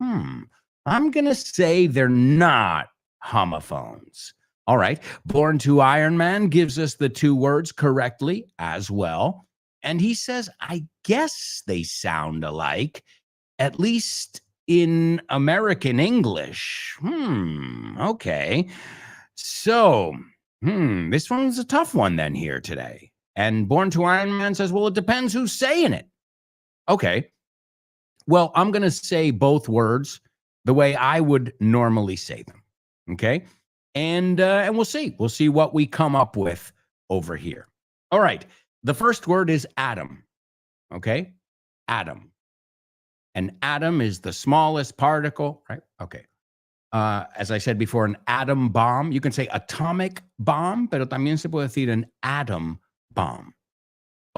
Speaker 1: I'm going to say they're not homophones. All right. Born to Iron Man gives us the two words correctly as well. And he says, I guess they sound alike, at least in American English. Okay. So, this one's a tough one then here today. And Born to Iron Man says, well, it depends who's saying it. Okay. Well, I'm going to say both words the way I would normally say them. Okay. And we'll see. We'll see what we come up with over here. All right. The first word is atom, okay? Atom. An atom is the smallest particle, right? Okay. As I said before, an atom bomb. You can say atomic bomb, pero también se puede decir an atom bomb.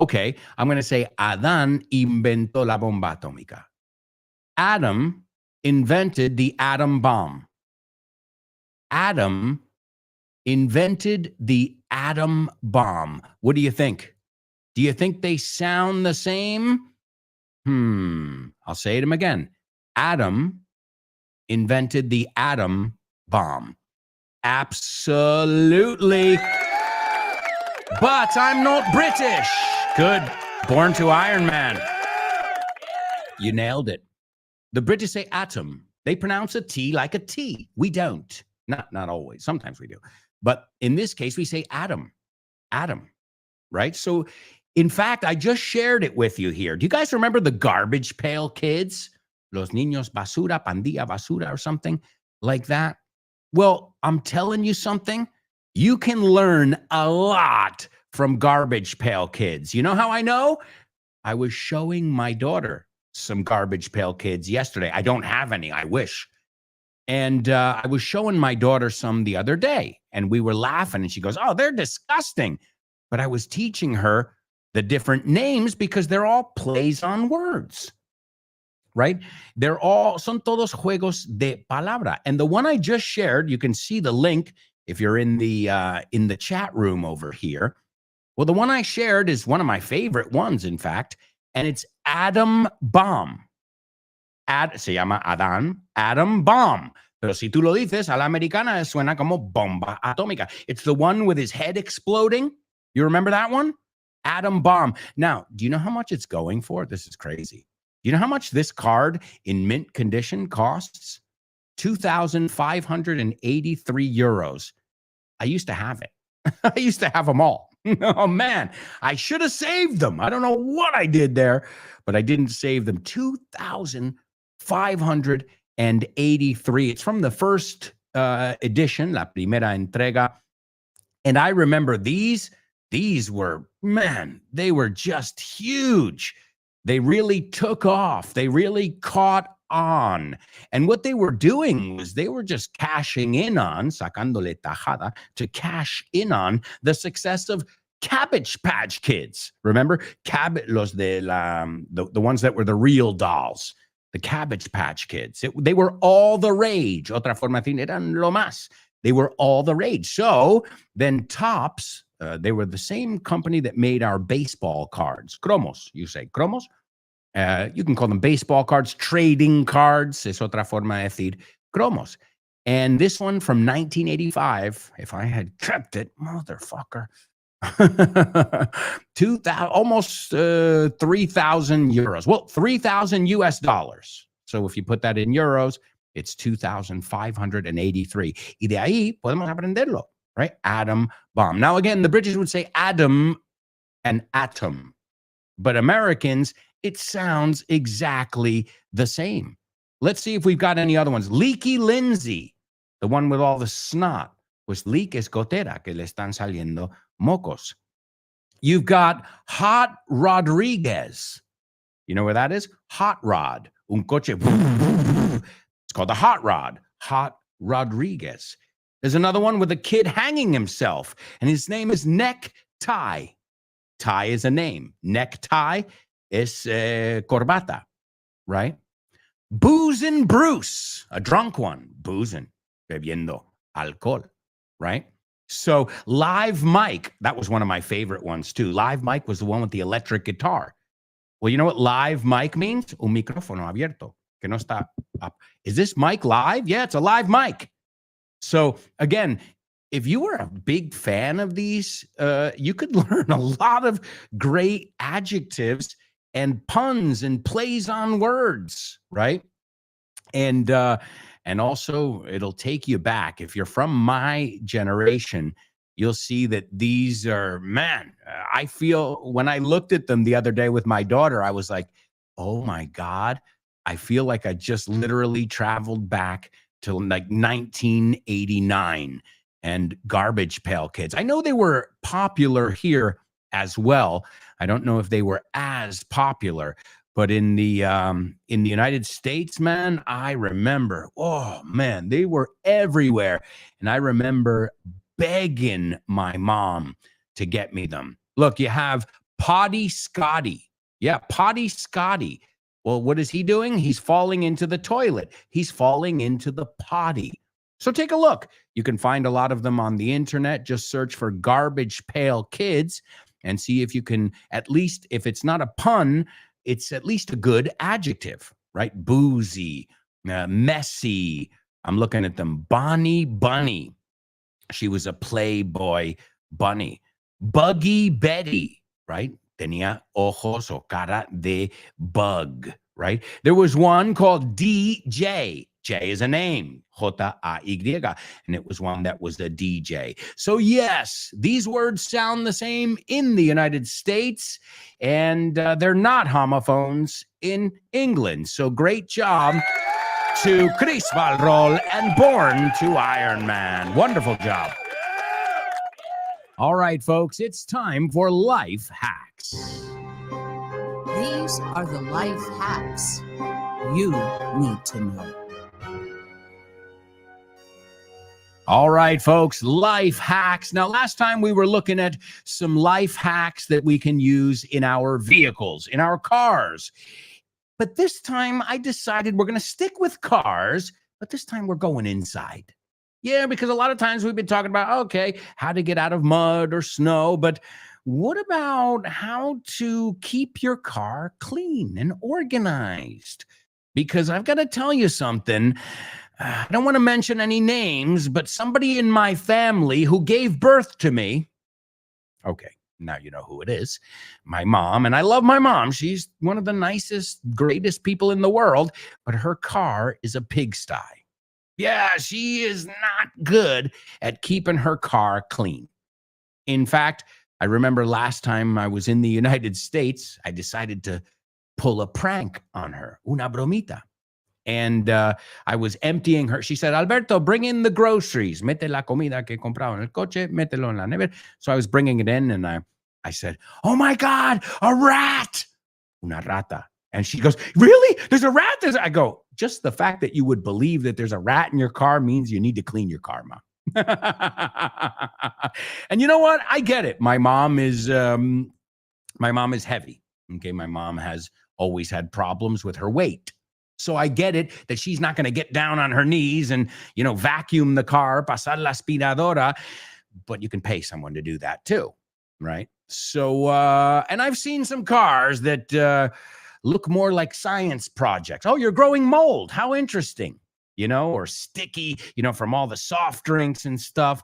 Speaker 1: Okay, I'm going to say Adán inventó la bomba atómica. Adam invented the atom bomb. Adam invented the atom bomb. What do you think? Do you think they sound the same? I'll say them again. Adam invented the atom bomb. Absolutely. But I'm not British. Good. Born to Iron Man. You nailed it. The British say atom. They pronounce a T like a T. We don't. Not always. Sometimes we do. But in this case, we say atom. Atom. Right? So, in fact, I just shared it with you here. Do you guys remember the Garbage Pail Kids? Los niños basura, pandilla basura, or something like that? Well, I'm telling you something. You can learn a lot from Garbage Pail Kids. You know how I know? I was showing my daughter some Garbage Pail Kids yesterday. I don't have any. I wish. And I was showing my daughter some the other day. And we were laughing. And she goes, oh, they're disgusting. But I was teaching her the different names because they're all plays on words, right? Son todos juegos de palabra. And the one I just shared, you can see the link if you're in the chat room over here. Well, the one I shared is one of my favorite ones, in fact, and it's atom bomb. Se llama Adán, atom bomb. Pero si tú lo dices a la americana, suena como bomba atómica. It's the one with his head exploding. You remember that one? Atom bomb. Now, do you know how much it's going for? This is crazy. Do you know how much this card in mint condition costs? 2,583 euros. I used to have it. I used to have them all. Oh, man. I should have saved them. I don't know what I did there, but I didn't save them. 2,583. It's from the first edition, la primera entrega. And I remember these were, man, they were just huge. They really took off. They really caught on. And what they were doing was they were just cashing in on, sacándole tajada, to cash in on the success of Cabbage Patch Kids. Remember? The ones that were the real dolls. The Cabbage Patch Kids. They were all the rage. Otra forma de decir, eran lo más. They were all the rage. So then Topps, they were the same company that made our baseball cards. Cromos, you say. Cromos? You can call them baseball cards, trading cards. Es otra forma de decir cromos. And this one from 1985, if I had kept it, motherfucker, almost 3,000 euros. Well, 3,000 US dollars. So if you put that in euros, it's 2,583. Y de ahí podemos aprenderlo, right? Atom bomb. Now, again, the British would say Adam and atom. But Americans, it sounds exactly the same. Let's see if we've got any other ones. Leaky Lindsay, the one with all the snot. Pues leak es gotera, que le están saliendo mocos. You've got Hot Rodriguez. You know where that is? Hot rod. Un coche. It's called the hot rod. Hot Rodriguez. There's another one with a kid hanging himself, and his name is Necktie. Tie is a name. Necktie is corbata, right? Boozin' Bruce, a drunk one. Boozing, bebiendo alcohol, right? So Live Mike, that was one of my favorite ones too. Live Mike was the one with the electric guitar. Well, you know what live mic means? Un micrófono abierto, que no está up. Is this mic live? Yeah, it's a live mic. So again, if you were a big fan of these, you could learn a lot of great adjectives and puns and plays on words, right? And also it'll take you back. If you're from my generation, you'll see that these are, man, I feel when I looked at them the other day with my daughter, I was like, oh my God, I feel like I just literally traveled back to like 1989 and Garbage Pail Kids. I know they were popular here as well. I don't know if they were as popular, but in the United States, man, I remember, oh man, they were everywhere. And I remember begging my mom to get me them. Look, you have Potty Scotty. Yeah, Potty Scotty. Well, what is he doing? He's falling into the toilet. He's falling into the potty. So take a look. You can find a lot of them on the internet. Just search for Garbage Pail Kids and see if you can, at least, if it's not a pun, it's at least a good adjective, right? Boozy, messy. I'm looking at them. Bonnie Bunny. She was a Playboy bunny. Buggy Betty, right? Tenía ojos o cara de bug, right? There was one called DJ. J is a name, J-A-Y, and it was one that was the DJ. So yes, these words sound the same in the United States, and they're not homophones in England. So great job to Chris Valrol and Born to Iron Man. Wonderful job. All right, folks, it's time for Life Hacks.
Speaker 12: These are the life hacks you need to know.
Speaker 1: All right, folks, life hacks. Now, last time we were looking at some life hacks that we can use in our vehicles, in our cars. But this time I decided we're going to stick with cars, but this time we're going inside. Yeah, because a lot of times we've been talking about, okay, how to get out of mud or snow, but what about how to keep your car clean and organized? Because I've got to tell you something. I don't want to mention any names, but somebody in my family who gave birth to me, okay, now you know who it is, my mom, and I love my mom. She's one of the nicest, greatest people in the world, but her car is a pigsty. Yeah, she is not good at keeping her car clean. In fact, I remember last time I was in the United States, I decided to pull a prank on her, una bromita. And I was emptying her. She said, Alberto, bring in the groceries. Mete la comida que he comprado en el coche, mételo en la nevera. So I was bringing it in, and I said, oh my God, a rat, una rata. And she goes, really? There's a rat? I go, just the fact that you would believe that there's a rat in your car means you need to clean your car, Mom. And you know what? I get it. My mom is heavy. Okay, my mom has always had problems with her weight. So I get it that she's not going to get down on her knees and, vacuum the car, pasar la aspiradora, but you can pay someone to do that too, right? So, and I've seen some cars that look more like science projects. Oh, you're growing mold. How interesting, or sticky, from all the soft drinks and stuff.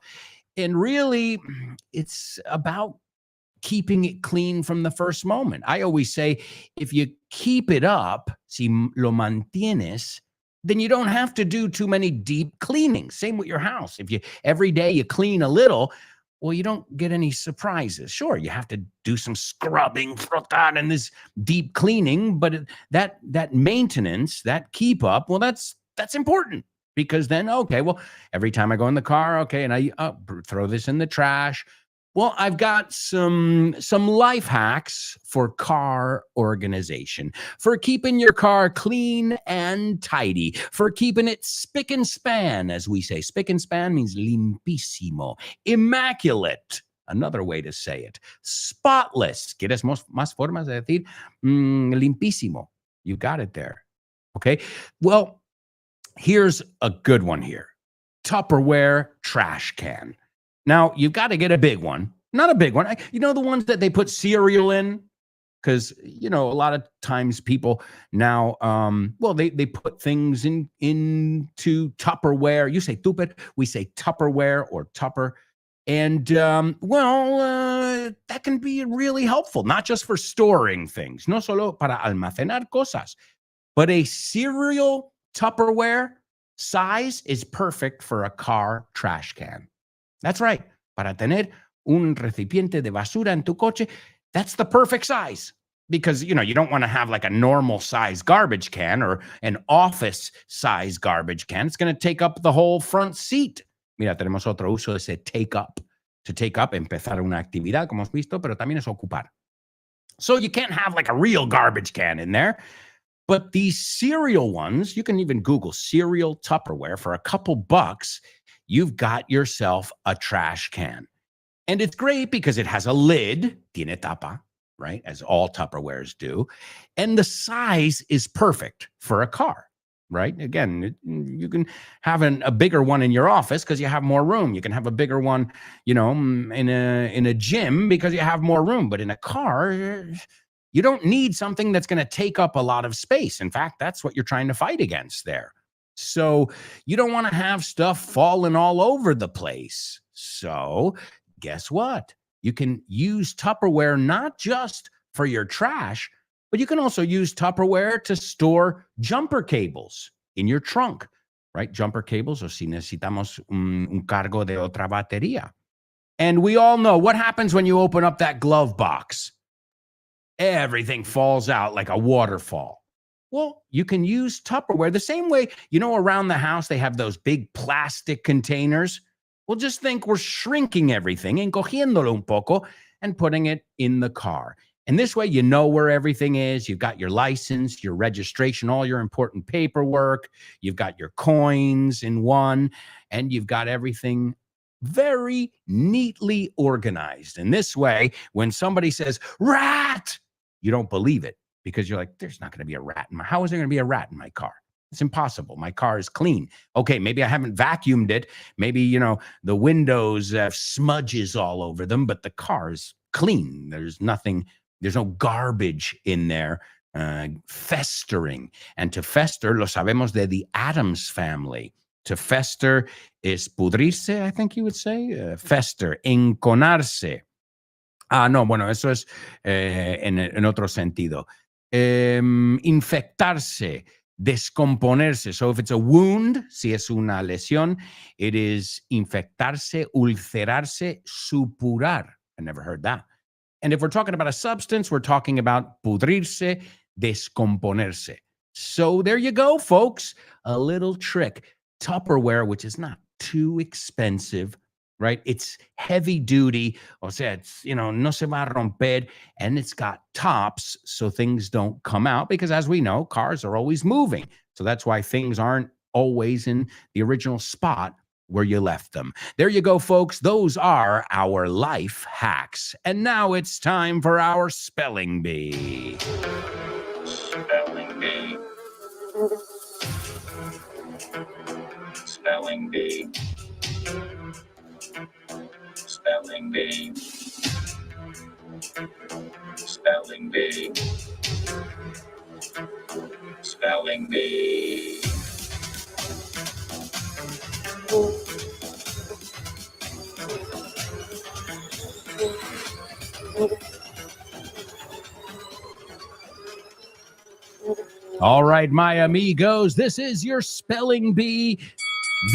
Speaker 1: And really, it's about keeping it clean from the first moment. I always say, if you keep it up, si lo mantienes, then you don't have to do too many deep cleanings. Same with your house. If every day you clean a little, well, you don't get any surprises. Sure, you have to do some scrubbing, frotar, and this deep cleaning, but that maintenance, that keep up, well, that's important. Because then, okay, well, every time I go in the car, okay, and I throw this in the trash, Well, I've got some life hacks for car organization, for keeping your car clean and tidy, for keeping it spick and span, as we say. Spick and span means limpísimo, immaculate. Another way to say it, spotless. ¿Quieres más formas de decir limpísimo? You got it there. Okay. Well, here's a good one here. Tupperware trash can. Now, you've got to get a big one. Not a big one. You know the ones that they put cereal in? Because, a lot of times people now, they put things into Tupperware. You say tupper, we say Tupperware or Tupper. And, that can be really helpful, not just for storing things, no solo para almacenar cosas, but a cereal Tupperware size is perfect for a car trash can. That's right. Para tener un recipiente de basura en tu coche, that's the perfect size. Because, you don't want to have like a normal size garbage can or an office size garbage can. It's going to take up the whole front seat. Mira, tenemos otro uso de ese take up. To take up, empezar una actividad, como hemos visto, pero también es ocupar. So you can't have like a real garbage can in there. But these cereal ones, you can even Google cereal Tupperware for a couple bucks. You've got yourself a trash can. And it's great because it has a lid, tiene tapa, right? As all Tupperwares do. And the size is perfect for a car, right? Again, you can have a bigger one in your office because you have more room. You can have a bigger one, in a gym because you have more room. But in a car, you don't need something that's going to take up a lot of space. In fact, that's what you're trying to fight against there. So you don't want to have stuff falling all over the place. So guess what? You can use Tupperware not just for your trash, but you can also use Tupperware to store jumper cables in your trunk, right? Jumper cables, o si necesitamos un cargo de otra batería. And we all know what happens when you open up that glove box. Everything falls out like a waterfall. Well, you can use Tupperware the same way, around the house, they have those big plastic containers. Well, just think we're shrinking everything, encogiéndolo un poco, and putting it in the car. And this way, you know where everything is. You've got your license, your registration, all your important paperwork. You've got your coins in one, and you've got everything very neatly organized. And this way, when somebody says, rat, you don't believe it. Because you're like, there's not going to be a rat in my, how is there going to be a rat in my car? It's impossible. My car is clean. Okay, maybe I haven't vacuumed it. Maybe, the windows have smudges all over them, but the car is clean. There's no garbage in there festering. And to fester, lo sabemos de the Addams family. To fester is pudrirse, I think you would say. Fester, enconarse. No, bueno, eso es en otro sentido. Infectarse, descomponerse. So if it's a wound, si es una lesión, it is infectarse, ulcerarse, supurar. I never heard that. And if we're talking about a substance, we're talking about pudrirse, descomponerse. So there you go, folks. A little trick. Tupperware, which is not too expensive, right? It's heavy duty. O sea, it's, no se va a romper. And it's got tops so things don't come out because, as we know, cars are always moving. So that's why things aren't always in the original spot where you left them. There you go, folks. Those are our life hacks. And now it's time for our spelling bee.
Speaker 2: Spelling bee. Spelling bee. Spelling bee. Spelling bee. Spelling bee.
Speaker 1: All right, my amigos, this is your spelling bee.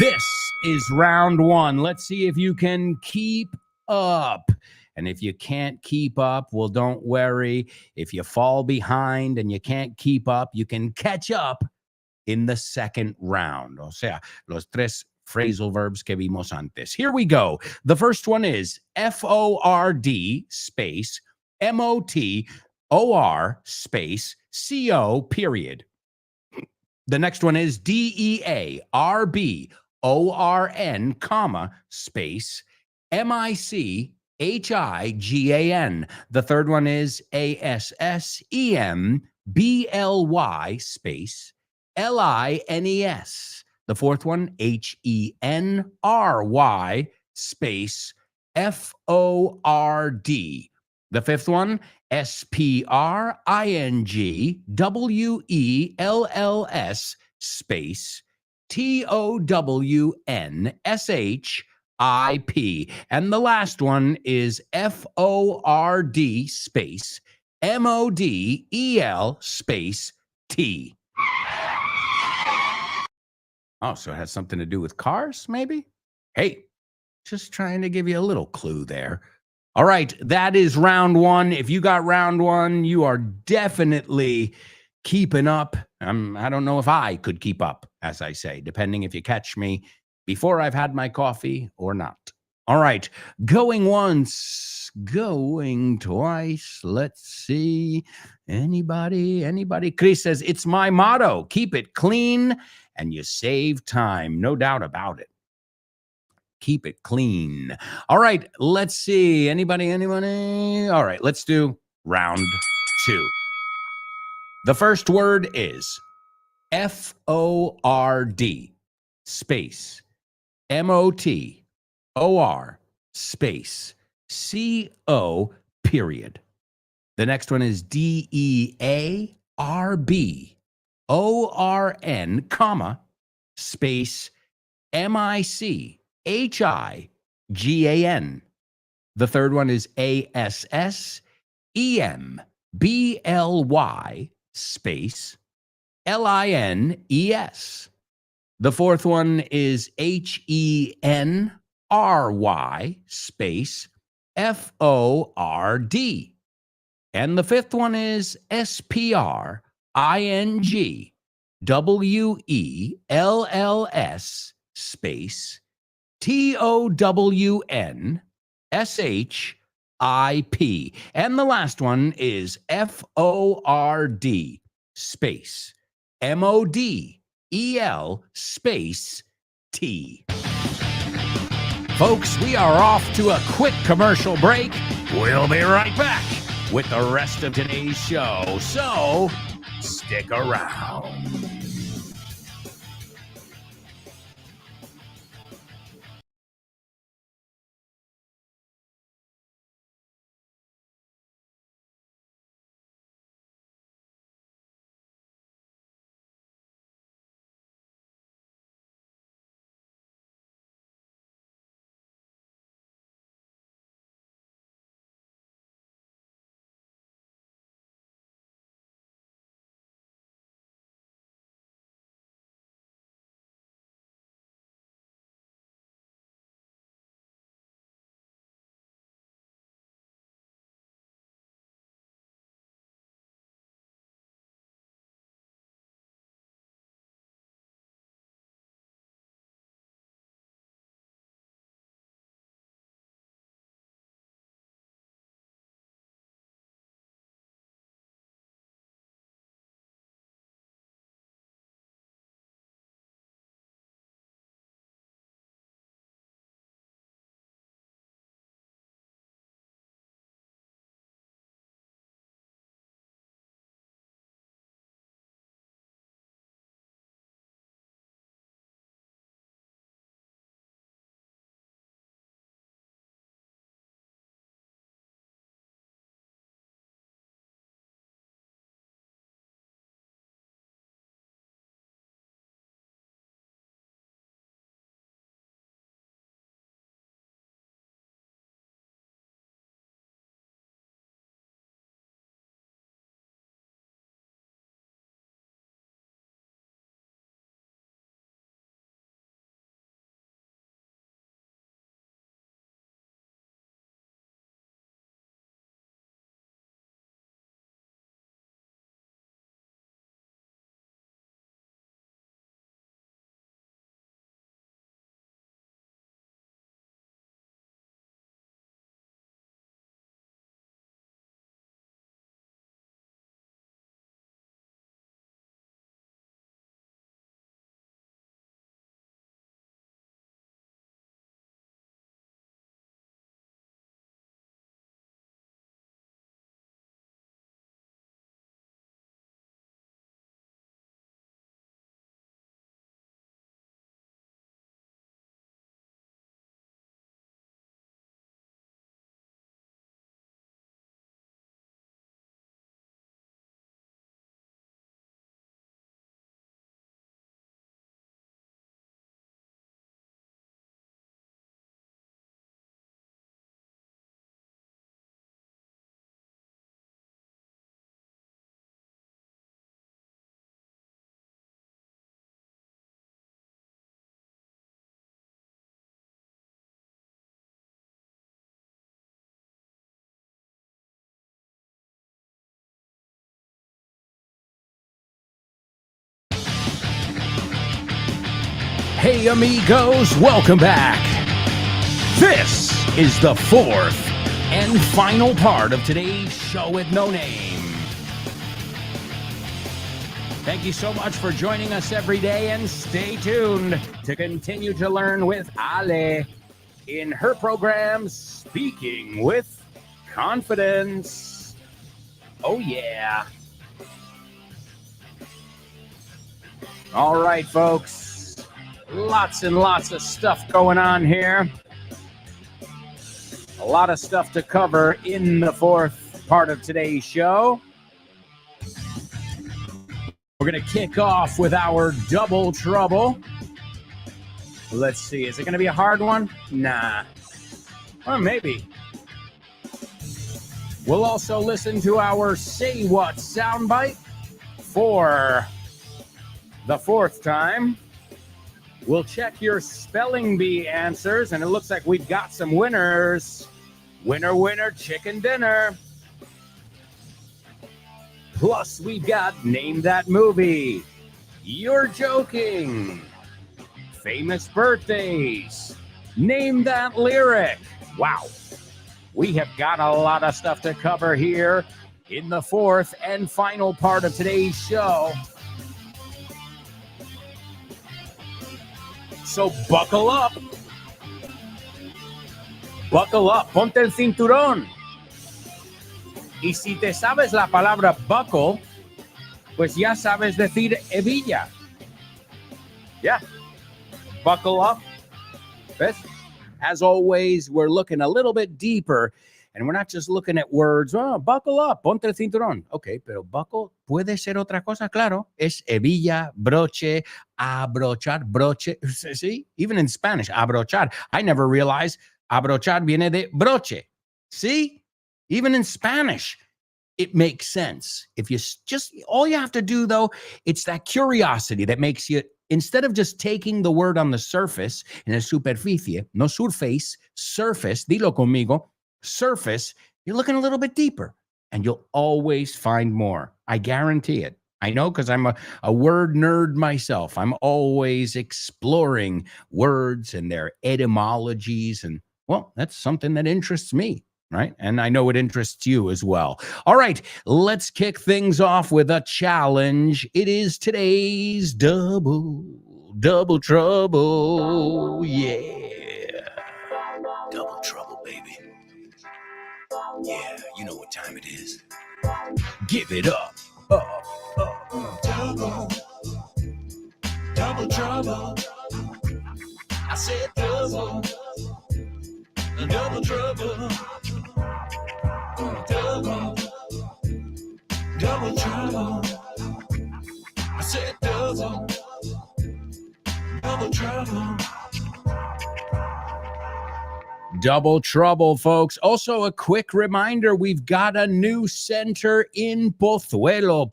Speaker 1: This is round one. Let's see if you can keep up. And if you can't keep up, well, don't worry. If you fall behind and you can't keep up, you can catch up in the second round. O sea, los tres phrasal verbs que vimos antes. Here we go. The first one is FORD space MOTOR space CO period. The next one is DEARBORN, comma, space MICHIGAN. The third one is ASSEMBLY, space LINES. The fourth one, HENRY, space FORD. The fifth one, SPRINGWELLS, space TOWNSHIP. And the last one is FORD, space MODEL, space T. Oh, so it has something to do with cars, maybe? Hey, just trying to give you a little clue there. All right, that is round one. If you got round one, you are definitely keeping up. I don't know if I could keep up, as I say, depending if you catch me before I've had my coffee or not. All right, going once, going twice. Let's see. Anybody? Chris says, it's my motto. Keep it clean and you save time. No doubt about it. Keep it clean. All right, let's see. Anybody? All right, let's do round two. The first word is FORD space MOTOR space CO period. The next one is DEARBORN, comma, space MICHIGAN. The third one is ASSEMBLY, space LINES. The fourth one is HENRY, space FORD. And the fifth one is SPRINGWELLS, space TOWNSHIP. And the last one is FORD, space MODEL, space T. Folks, we are off to a quick commercial break. We'll be right back with the rest of today's show, so stick around. Hey, amigos, welcome back. This is the fourth and final part of today's show with no name. Thank you so much for joining us every day, and stay tuned to continue to learn with Ale in her program, Speaking with Confidence. Oh, yeah. All right, folks. Lots and lots of stuff going on here. A lot of stuff to cover in the fourth part of today's show. We're going to kick off with our double trouble. Let's see. Is it going to be a hard one? Nah. Or maybe. We'll also listen to our Say What soundbite for the fourth time. We'll check your spelling bee answers, and it looks like we've got some winners. Winner, winner, chicken dinner. Plus, we've got Name That Movie. You're Joking. Famous birthdays. Name That Lyric. Wow. We have got a lot of stuff to cover here in the fourth and final part of today's show. So buckle up. Buckle up. Ponte el cinturón. Y si te sabes la palabra buckle, pues ya sabes decir hebilla. Yeah. Buckle up. ¿Ves? As always, we're looking a little bit deeper, and we're not just looking at words. Oh, buckle up, ponte el cinturón. Okay, pero buckle puede ser otra cosa, claro. Es hebilla, broche, abrochar, broche. See, even in Spanish, abrochar. I never realized abrochar viene de broche. See, even in Spanish, it makes sense. If you just, all you have to do, though, it's that curiosity that makes you, instead of just taking the word on the surface, in a superficie, no surface, surface, dilo conmigo, surface, you're looking a little bit deeper, and you'll always find more. I guarantee it. I know, because I'm a word nerd myself. I'm always exploring words and their etymologies, and, well, that's something that interests me. Right? And I know it interests you as well. All right, let's kick things off with a challenge. It is today's double trouble. Yeah.
Speaker 3: Double trouble, baby. Yeah, you know what time it is.
Speaker 1: Give it up.
Speaker 3: Double trouble. I said double trouble. Double trouble. I said double trouble.
Speaker 1: Double trouble, folks. Also, a quick reminder, we've got a new center in Pozuelo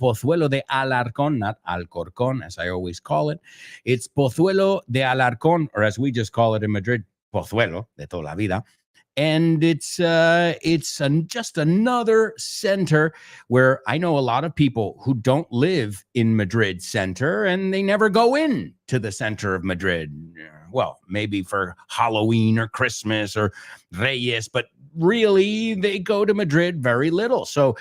Speaker 1: de Alarcón, not Alcorcón, as I always call it. It's Pozuelo de Alarcón, or as we just call it in Madrid, Pozuelo de toda la vida. And it's just another center where I know a lot of people who don't live in Madrid center, and they never go in to the center of Madrid. Well, maybe for Halloween or Christmas or Reyes, but really they go to Madrid very little. So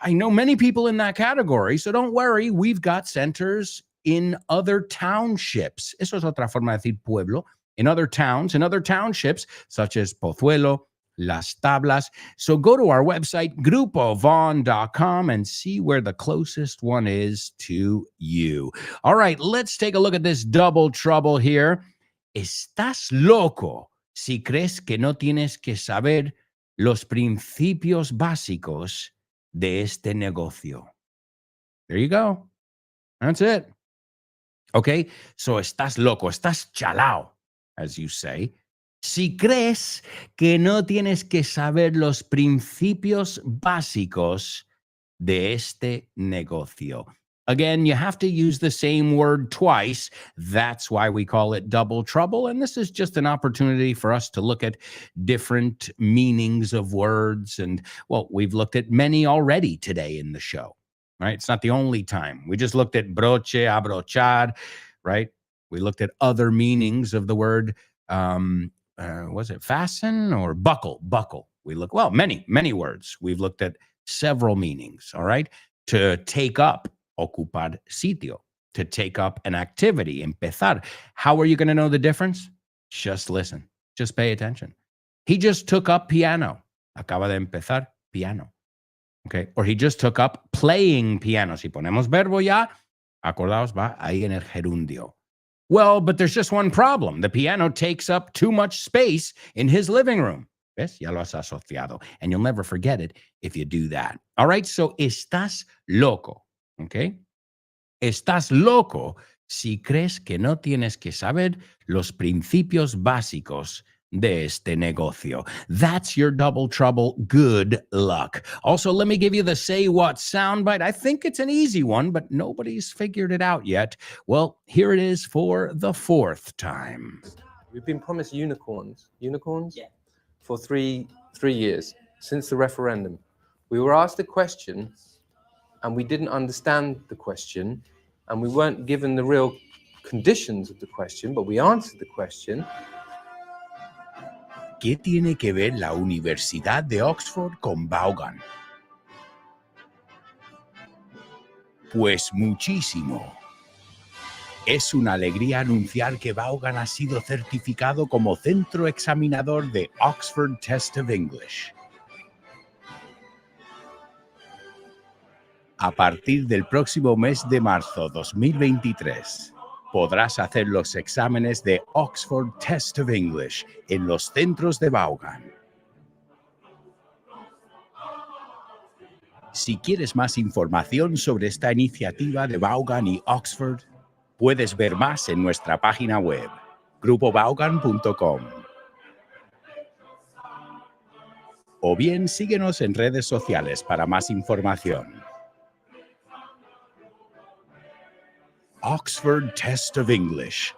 Speaker 1: I know many people in that category. So don't worry, we've got centers in other townships. Eso es otra forma de decir pueblo. In other towns, in other townships, such as Pozuelo, Las Tablas. So go to our website, grupovon.com, and see where the closest one is to you. All right, let's take a look at this double trouble here. Estás loco si crees que no tienes que saber los principios básicos de este negocio. There you go. That's it. Okay, so estás loco, estás chalao, as you say, si crees que no tienes que saber los principios básicos de este negocio. Again, you have to use the same word twice. That's why we call it double trouble. And this is just an opportunity for us to look at different meanings of words. And, well, we've looked at many already today in the show, right? It's not the only time. We just looked at broche, abrochar, right? We looked at other meanings of the word, was it fasten or buckle? Buckle. We look, well, many words. We've looked at several meanings, all right? To take up, ocupar sitio, to take up an activity, empezar. How are you going to know the difference? Just listen. Just pay attention. He just took up piano. Acaba de empezar piano. Okay. Or he just took up playing piano. Si ponemos verbo ya, acordaos, va ahí en el gerundio. Well, but there's just one problem. The piano takes up too much space in his living room. ¿Ves? Ya lo has asociado. And you'll never forget it if you do that. All right. So, estás loco. Okay. Estás loco si crees que no tienes que saber los principios básicos de este negocio. That's your double trouble. Good luck. Also, let me give you the say what soundbite. I think it's an easy one, but nobody's figured it out yet. Well, here it is for the fourth time.
Speaker 4: We've been promised unicorns. Unicorns? Yeah. For three years, since the referendum. We were asked a question, and we didn't understand the question, and we weren't given the real conditions of the question, but we answered the question.
Speaker 1: ¿Qué tiene que ver la Universidad de Oxford con Vaughan? Pues muchísimo. Es una alegría anunciar que Vaughan ha sido certificado como centro examinador de Oxford Test of English. A partir del próximo mes de marzo 2023, podrás hacer los exámenes de Oxford Test of English en los centros de Vaughan. Si quieres más información sobre esta iniciativa de Vaughan y Oxford, puedes ver más en nuestra página web, grupovaughan.com. O bien síguenos en redes sociales para más información. Oxford Test of English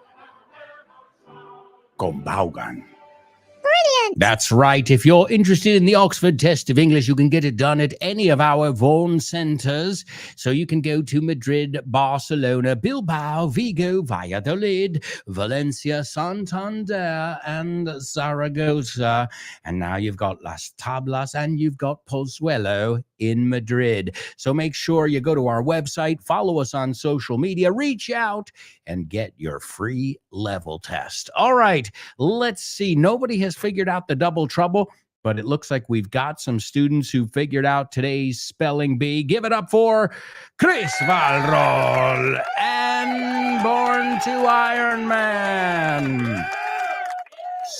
Speaker 1: con Vaughan. Brilliant! That's right. If you're interested in the Oxford Test of English, you can get it done at any of our Vaughan centres. So you can go to Madrid, Barcelona, Bilbao, Vigo, Valladolid, Valencia, Santander, and Zaragoza. And now you've got Las Tablas and you've got Pozuelo in Madrid. So make sure you go to our website, follow us on social media, reach out, and get your free level test. All right, let's see. Nobody has figured out the double trouble, but it looks like we've got some students who figured out today's spelling bee. Give it up for Chris Valrol and Born to Iron Man.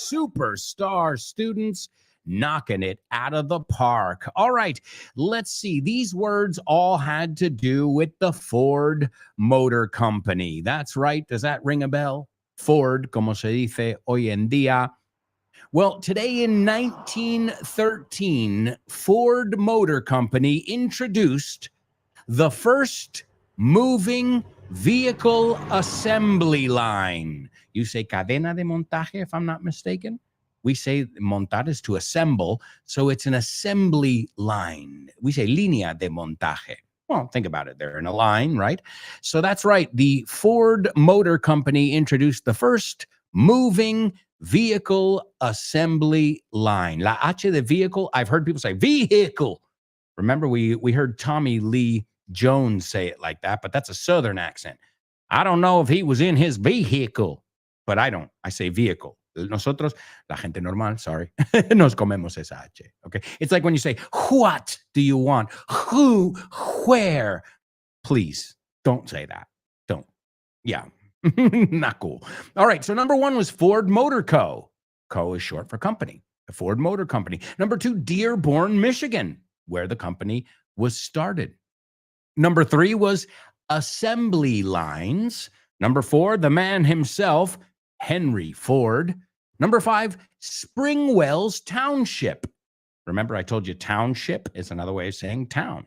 Speaker 1: Superstar students knocking it out of the park. All right, let's see. These words all had to do with the Ford Motor Company. That's right. Does that ring a bell? Ford, como se dice hoy en día. Well, today in 1913, Ford Motor Company introduced the first moving vehicle assembly line. You say cadena de montaje, if I'm not mistaken. We say montar is to assemble, so it's an assembly line. We say línea de montaje. Well, think about it. They're in a line, right? So that's right. The Ford Motor Company introduced the first moving vehicle assembly line. La H de vehicle, I've heard people say vehicle. Remember, we heard Tommy Lee Jones say it like that, but that's a Southern accent. I don't know if he was in his vehicle, but I don't. I say vehicle. Nosotros, la gente normal, sorry, nos comemos esa H, okay? It's like when you say, what do you want? Who, where? Please, don't say that. Don't. Yeah, not cool. All right, so number one was Ford Motor Co. Co is short for company, the Ford Motor Company. Number two, Dearborn, Michigan, where the company was started. Number three was assembly lines. Number four, the man himself, Henry Ford. Number five, Springwells Township. Remember, I told you township is another way of saying town.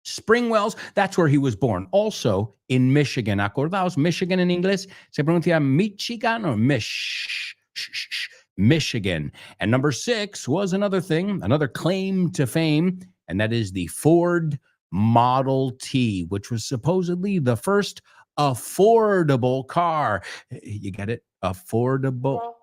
Speaker 1: Springwells, that's where he was born. Also in Michigan. Acordaos, Michigan in English se pronuncia Michigan or Michigan. And number six was another thing, another claim to fame, and that is the Ford Model T, which was supposedly the first affordable car. You get it? Affordable.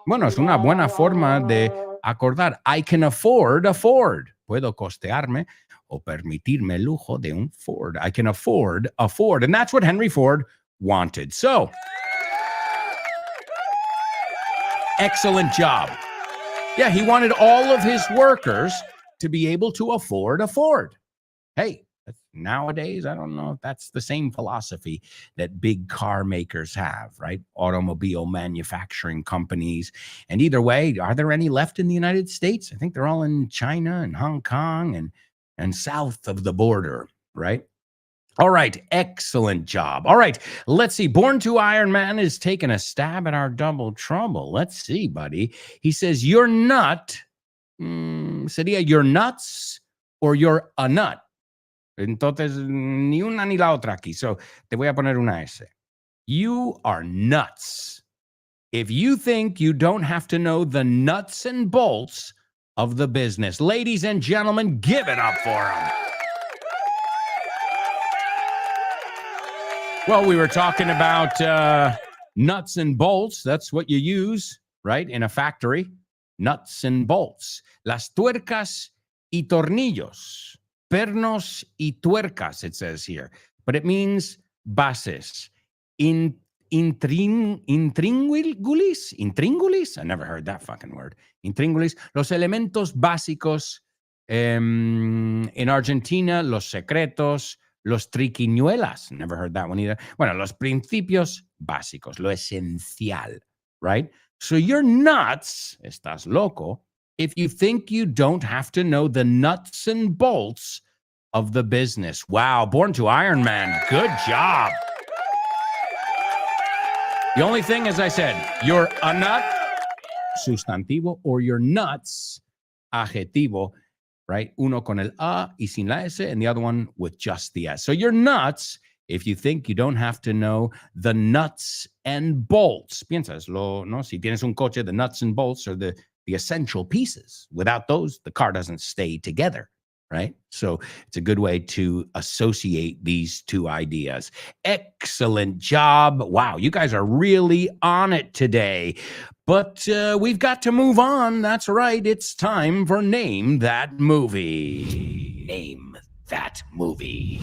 Speaker 1: Bueno, es una buena forma de acordar. I can afford a Ford. Puedo costearme o permitirme el lujo de un Ford. I can afford a Ford. And that's what Henry Ford wanted. So, excellent job. Yeah, he wanted all of his workers to be able to afford a Ford. Hey, nowadays, I don't know if that's the same philosophy that big car makers have, right? Automobile manufacturing companies. And either way, are there any left in the United States? I think they're all in China and Hong Kong and south of the border, right? All right, excellent job. All right, let's see. Born to Iron Man is taking a stab at our double trouble. Let's see, buddy. He says, you're nut. Sería you're nuts or you're a nut. Entonces, ni una ni la otra aquí. So, te voy a poner una S. You are nuts. If you think you don't have to know the nuts and bolts of the business. Ladies and gentlemen, give it up for him. Well, we were talking about nuts and bolts. That's what you use, right, in a factory. Nuts and bolts. Las tuercas y tornillos. Pernos y tuercas, it says here. But it means bases. Intríngulis? I never heard that fucking word. Intríngulis. Los elementos básicos. In Argentina, los secretos. Los triquiñuelas. Never heard that one either. Bueno, los principios básicos. Lo esencial, right? So you're nuts, estás loco, if you think you don't have to know the nuts and bolts of the business. Wow, Born to Iron Man. Good job. The only thing, as I said, you're a nut, sustantivo, or you're nuts, adjetivo, right? Uno con el a y sin la s, and the other one with just the s. So you're nuts if you think you don't have to know the nuts and bolts. Piénsalo, ¿no? Si tienes un coche, the nuts and bolts are the essential pieces. Without those, the car doesn't stay together, right? So it's a good way to associate these two ideas. Excellent job. Wow, you guys are really on it today. But we've got to move on. That's right. It's time for Name That Movie. Name That Movie.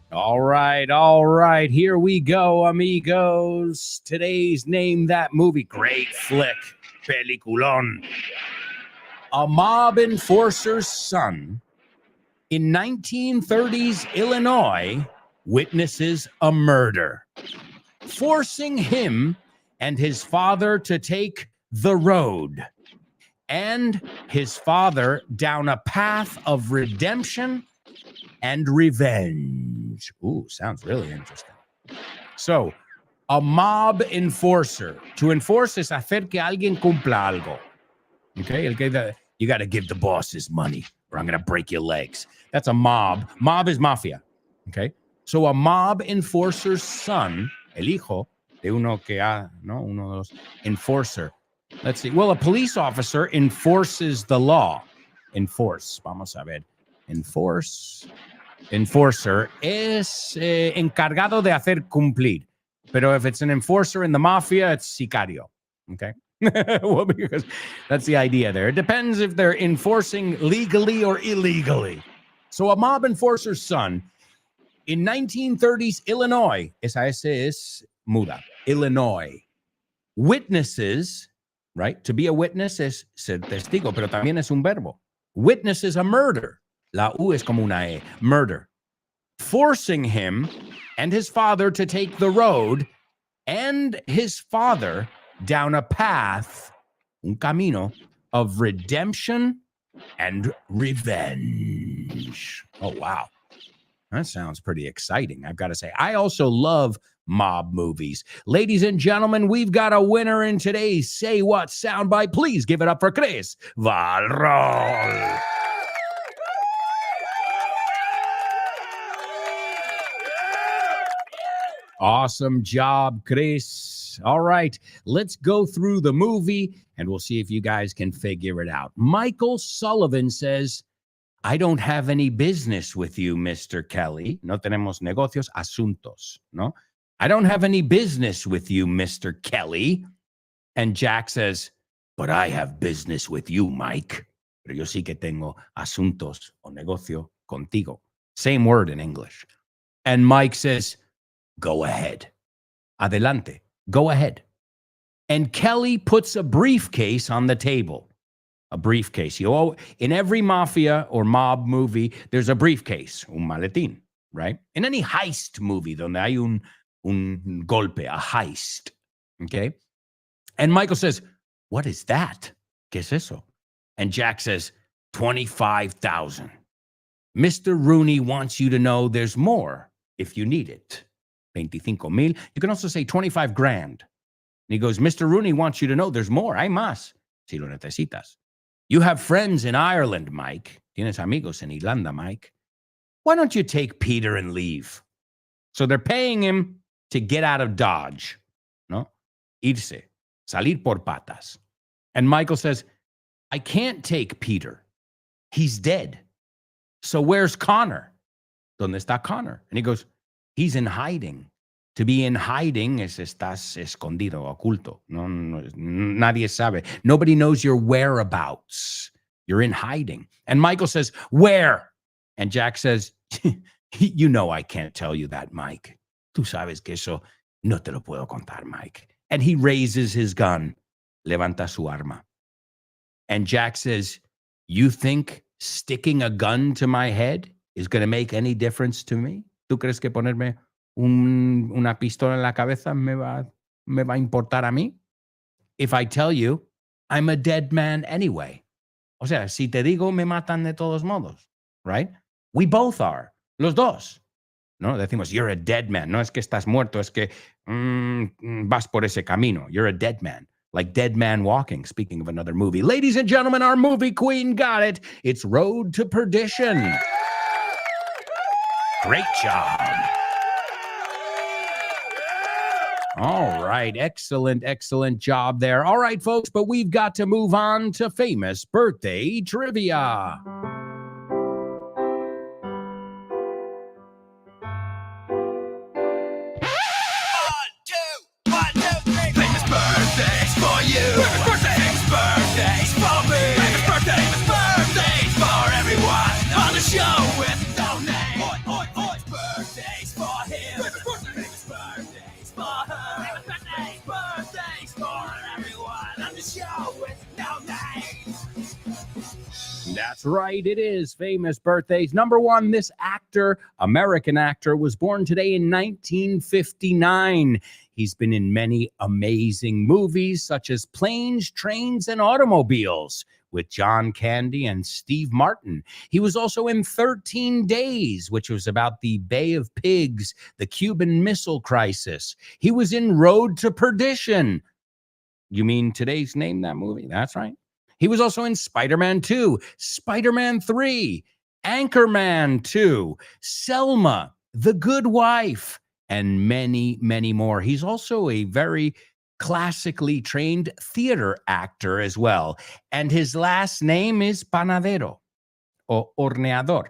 Speaker 1: All right. Here we go, amigos. Today's Name That Movie. Great flick. Peliculón. A mob enforcer's son in 1930s Illinois witnesses a murder, forcing him and his father to take the road, and his father down a path of redemption and revenge. Ooh, sounds really interesting. So, a mob enforcer. To enforce es hacer que alguien cumpla algo. Okay? You got to give the boss his money or I'm going to break your legs. That's a mob. Mob is mafia. Okay? So, a mob enforcer's son, el hijo de uno que ha, no, uno de los, enforcer. Let's see. Well, a police officer enforces the law. Enforce. Vamos a ver. Enforcer es encargado de hacer cumplir. Pero if it's an enforcer in the mafia, it's sicario. Okay? Well, because that's the idea there. It depends if they're enforcing legally or illegally. So a mob enforcer's son in 1930s Illinois, esa S es muda, Illinois, witnesses, right? To be a witness es ser testigo, pero también es un verbo. Witnesses a murder. La U es como una E, murder. Forcing him and his father to take the road and his father down a path, un camino, of redemption and revenge. Oh, wow. That sounds pretty exciting, I've got to say. I also love mob movies. Ladies and gentlemen, we've got a winner in today's Say What soundbite. Please give it up for Chris Valrol. Awesome job, Chris. All right, let's go through the movie and we'll see if you guys can figure it out. Michael Sullivan says, I don't have any business with you, Mr. Kelly. No tenemos negocios, asuntos, no? I don't have any business with you, Mr. Kelly. And Jack says, but I have business with you, Mike. Pero yo sí que tengo asuntos o negocio contigo. Same word in English. And Mike says, go ahead. Adelante. Go ahead. And Kelly puts a briefcase on the table. A briefcase. In every mafia or mob movie, there's a briefcase, un maletín, right? In any heist movie, donde hay un golpe, a heist, okay? And Michael says, what is that? ¿Qué es eso? And Jack says, 25,000. Mr. Rooney wants you to know there's more if you need it. 25,000. You can also say 25 grand. And he goes, Mr. Rooney wants you to know there's more. Hay más, si lo necesitas. You have friends in Ireland, Mike. Tienes amigos en Irlanda, Mike. Why don't you take Peter and leave? So they're paying him to get out of Dodge, no? Irse, salir por patas. And Michael says, I can't take Peter. He's dead. So where's Connor? ¿Dónde está Connor? And he goes, he's in hiding. To be in hiding es estás escondido, oculto. No, nadie sabe. Nobody knows your whereabouts. You're in hiding. And Michael says, where? And Jack says, you know I can't tell you that, Mike. Tú sabes que eso no te lo puedo contar, Mike. And he raises his gun. Levanta su arma. And Jack says, you think sticking a gun to my head is going to make any difference to me? ¿Tú crees que ponerme una pistola en la cabeza me va a importar a mí? If I tell you, I'm a dead man anyway. O sea, si te digo, me matan de todos modos, right? We both are, los dos. No, decimos, you're a dead man. No es que estás muerto, es que vas por ese camino. You're a dead man. Like Dead Man Walking, speaking of another movie. Ladies and gentlemen, our movie queen got it. It's Road to Perdition. Great job. All right. Excellent, excellent job there. All right, folks, but we've got to move on to famous birthday trivia.
Speaker 3: Famous birthdays for you. Famous birthdays for me. Famous birthdays for everyone on the show with no name. Famous birthdays for him. Famous birthdays for her. Famous birthdays for everyone on the show with no name.
Speaker 1: That's right, it is famous birthdays. Number one, this actor, American actor, was born today in 1959. He's been in many amazing movies such as Planes, Trains, and Automobiles with John Candy and Steve Martin. He was also in 13 Days, which was about the Bay of Pigs, the Cuban Missile Crisis. He was in Road to Perdition. You mean today's Name That Movie? That's right. He was also in Spider-Man 2, Spider-Man 3, Anchorman 2, Selma, The Good Wife, and many, many more. He's also a very classically trained theater actor as well. And his last name is Panadero or Horneador.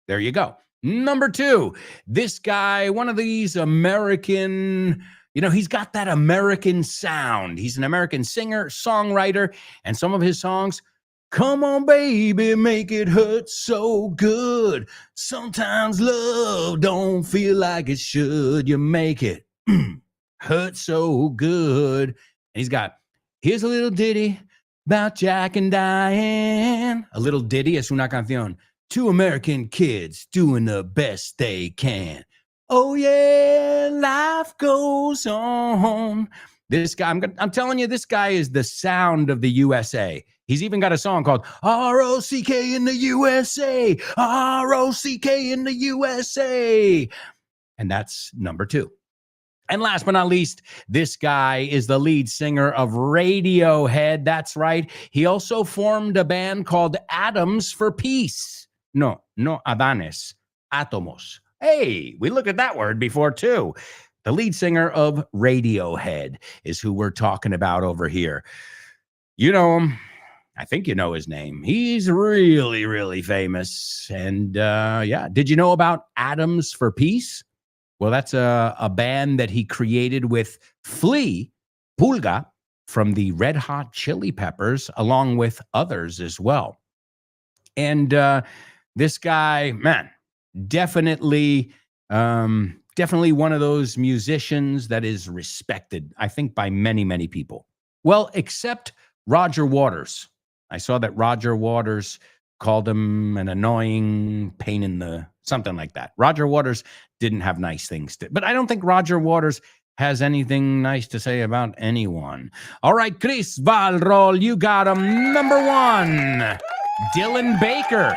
Speaker 1: There you go. Number two, this guy, one of these American, he's got that American sound. He's an American singer, songwriter, and some of his songs, come on, baby, make it hurt so good. Sometimes love don't feel like it should. You make it hurt so good. And he's got, here's a little ditty about Jack and Diane. A little ditty es una canción. Two American kids doing the best they can. Oh, yeah, life goes on. This guy, I'm telling you, this guy is the sound of the USA. He's even got a song called R-O-C-K in the USA, R-O-C-K in the USA. And that's number 2. And last but not least, this guy is the lead singer of Radiohead. That's right. He also formed a band called Atoms for Peace. No Adanes, Atomos. Hey, we looked at that word before too. The lead singer of Radiohead is who we're talking about over here. You know him. I think you know his name. He's really, really famous. And yeah, did you know about Atoms for Peace? Well, that's a band that he created with Flea, Pulga, from the Red Hot Chili Peppers, along with others as well. And this guy, man, definitely one of those musicians that is respected, I think, by many, many people. Well, except Roger Waters. I saw that Roger Waters called him an annoying pain in the something like that. Roger Waters didn't have nice things to, but I don't think Roger Waters has anything nice to say about anyone. All right, Chris Valrol, you got him. Number 1, Dylan Baker.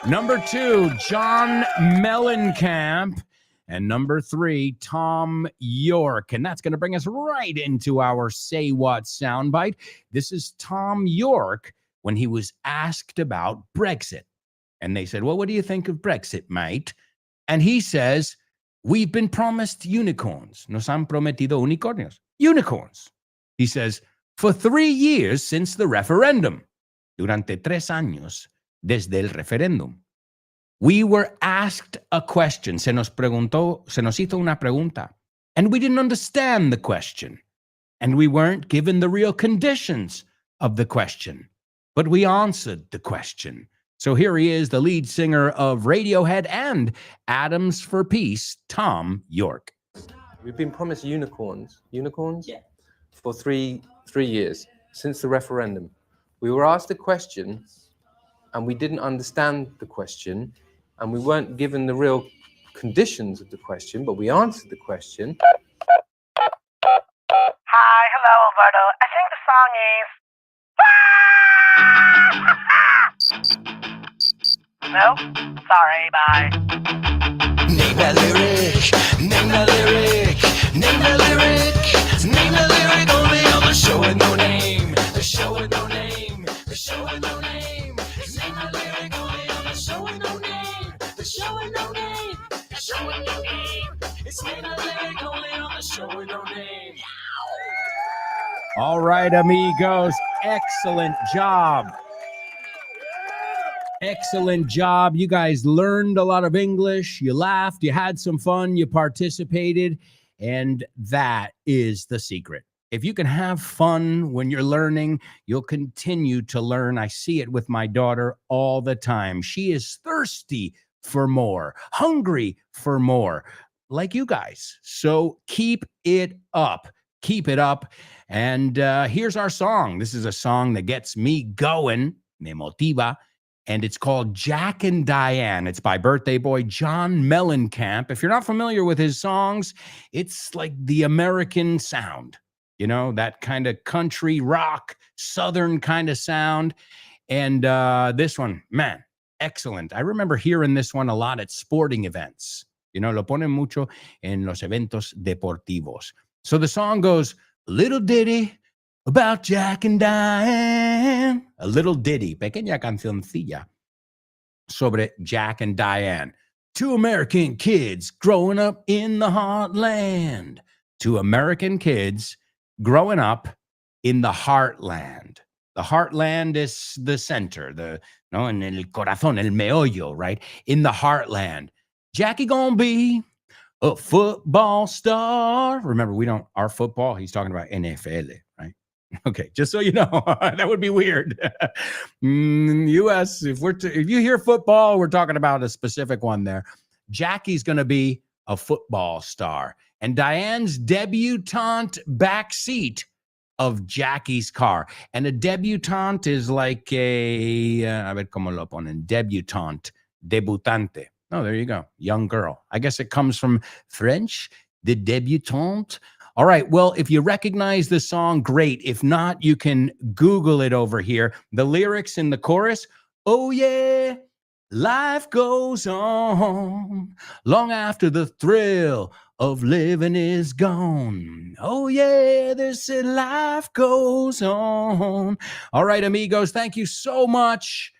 Speaker 1: Number 2, John Mellencamp. And number 3, Tom York. And that's going to bring us right into our Say What soundbite. This is Tom York when he was asked about Brexit. And they said, well, what do you think of Brexit, mate? And he says, we've been promised unicorns. Nos han prometido unicornios. Unicorns. He says, for 3 years since the referendum. Durante 3 años desde el referéndum. We were asked a question. Se nos hizo una pregunta. And we didn't understand the question. And we weren't given the real conditions of the question. But we answered the question. So here he is, the lead singer of Radiohead and Atoms for Peace, Tom York.
Speaker 4: We've been promised unicorns. Unicorns? Yeah. For three years, since the referendum. We were asked a question, and we didn't understand the question, and we weren't given the real conditions of the question, but we answered the question.
Speaker 13: Hi, hello, Alberto. I think the song is... No? Sorry, bye.
Speaker 3: Name that lyric, name that lyric, name that lyric, name that lyric only on the show with no name, the show with no name, the show with no name, name that lyric only on the show with no name, the show with no name, the show with no name, it's name that lyric only on the show with no name.
Speaker 1: All right, amigos, excellent job. Excellent job. You guys learned a lot of English. You laughed, you had some fun, you participated, and that is the secret. If you can have fun when you're learning, you'll continue to learn. I see it with my daughter all the time. She is thirsty for more, hungry for more, like you guys. So keep it up. Keep it up. And here's our song. This is a song that gets me going, me motiva. And it's called Jack and Diane. It's by birthday boy John Mellencamp. If you're not familiar with his songs, it's like the American sound, you know, that kind of country rock, southern kind of sound. And this one, man, excellent. I remember hearing this one a lot at sporting events. You know, lo ponen mucho en los eventos deportivos. So the song goes, little ditty about Jack and Diane. A little ditty, pequeña cancioncilla sobre Jack and Diane. 2 American kids growing up in the heartland. 2 American kids growing up in the heartland. The heartland is the center, en el corazón, el meollo, right? In the heartland. Jackie gonna be a football star. Remember, our football, he's talking about NFL, right? Okay, just so you know, that would be weird. U.S., if you hear football, we're talking about a specific one there. Jackie's going to be a football star. And Diane's debutante backseat of Jackie's car. And a debutante is like a ver cómo lo ponen, debutante. Oh, there you go. Young girl. I guess it comes from French, the débutante All right. Well, if you recognize the song, great. If not, you can Google it over here. The lyrics in the chorus, oh, yeah, life goes on long after the thrill of living is gone. Oh, yeah, this life goes on. All right, amigos, thank you so much.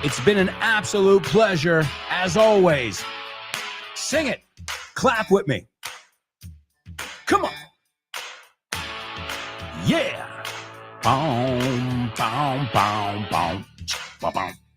Speaker 1: It's been an absolute pleasure, as always. Sing it. Clap with me. Come on. Yeah. Boom, boom, boom, boom, boom.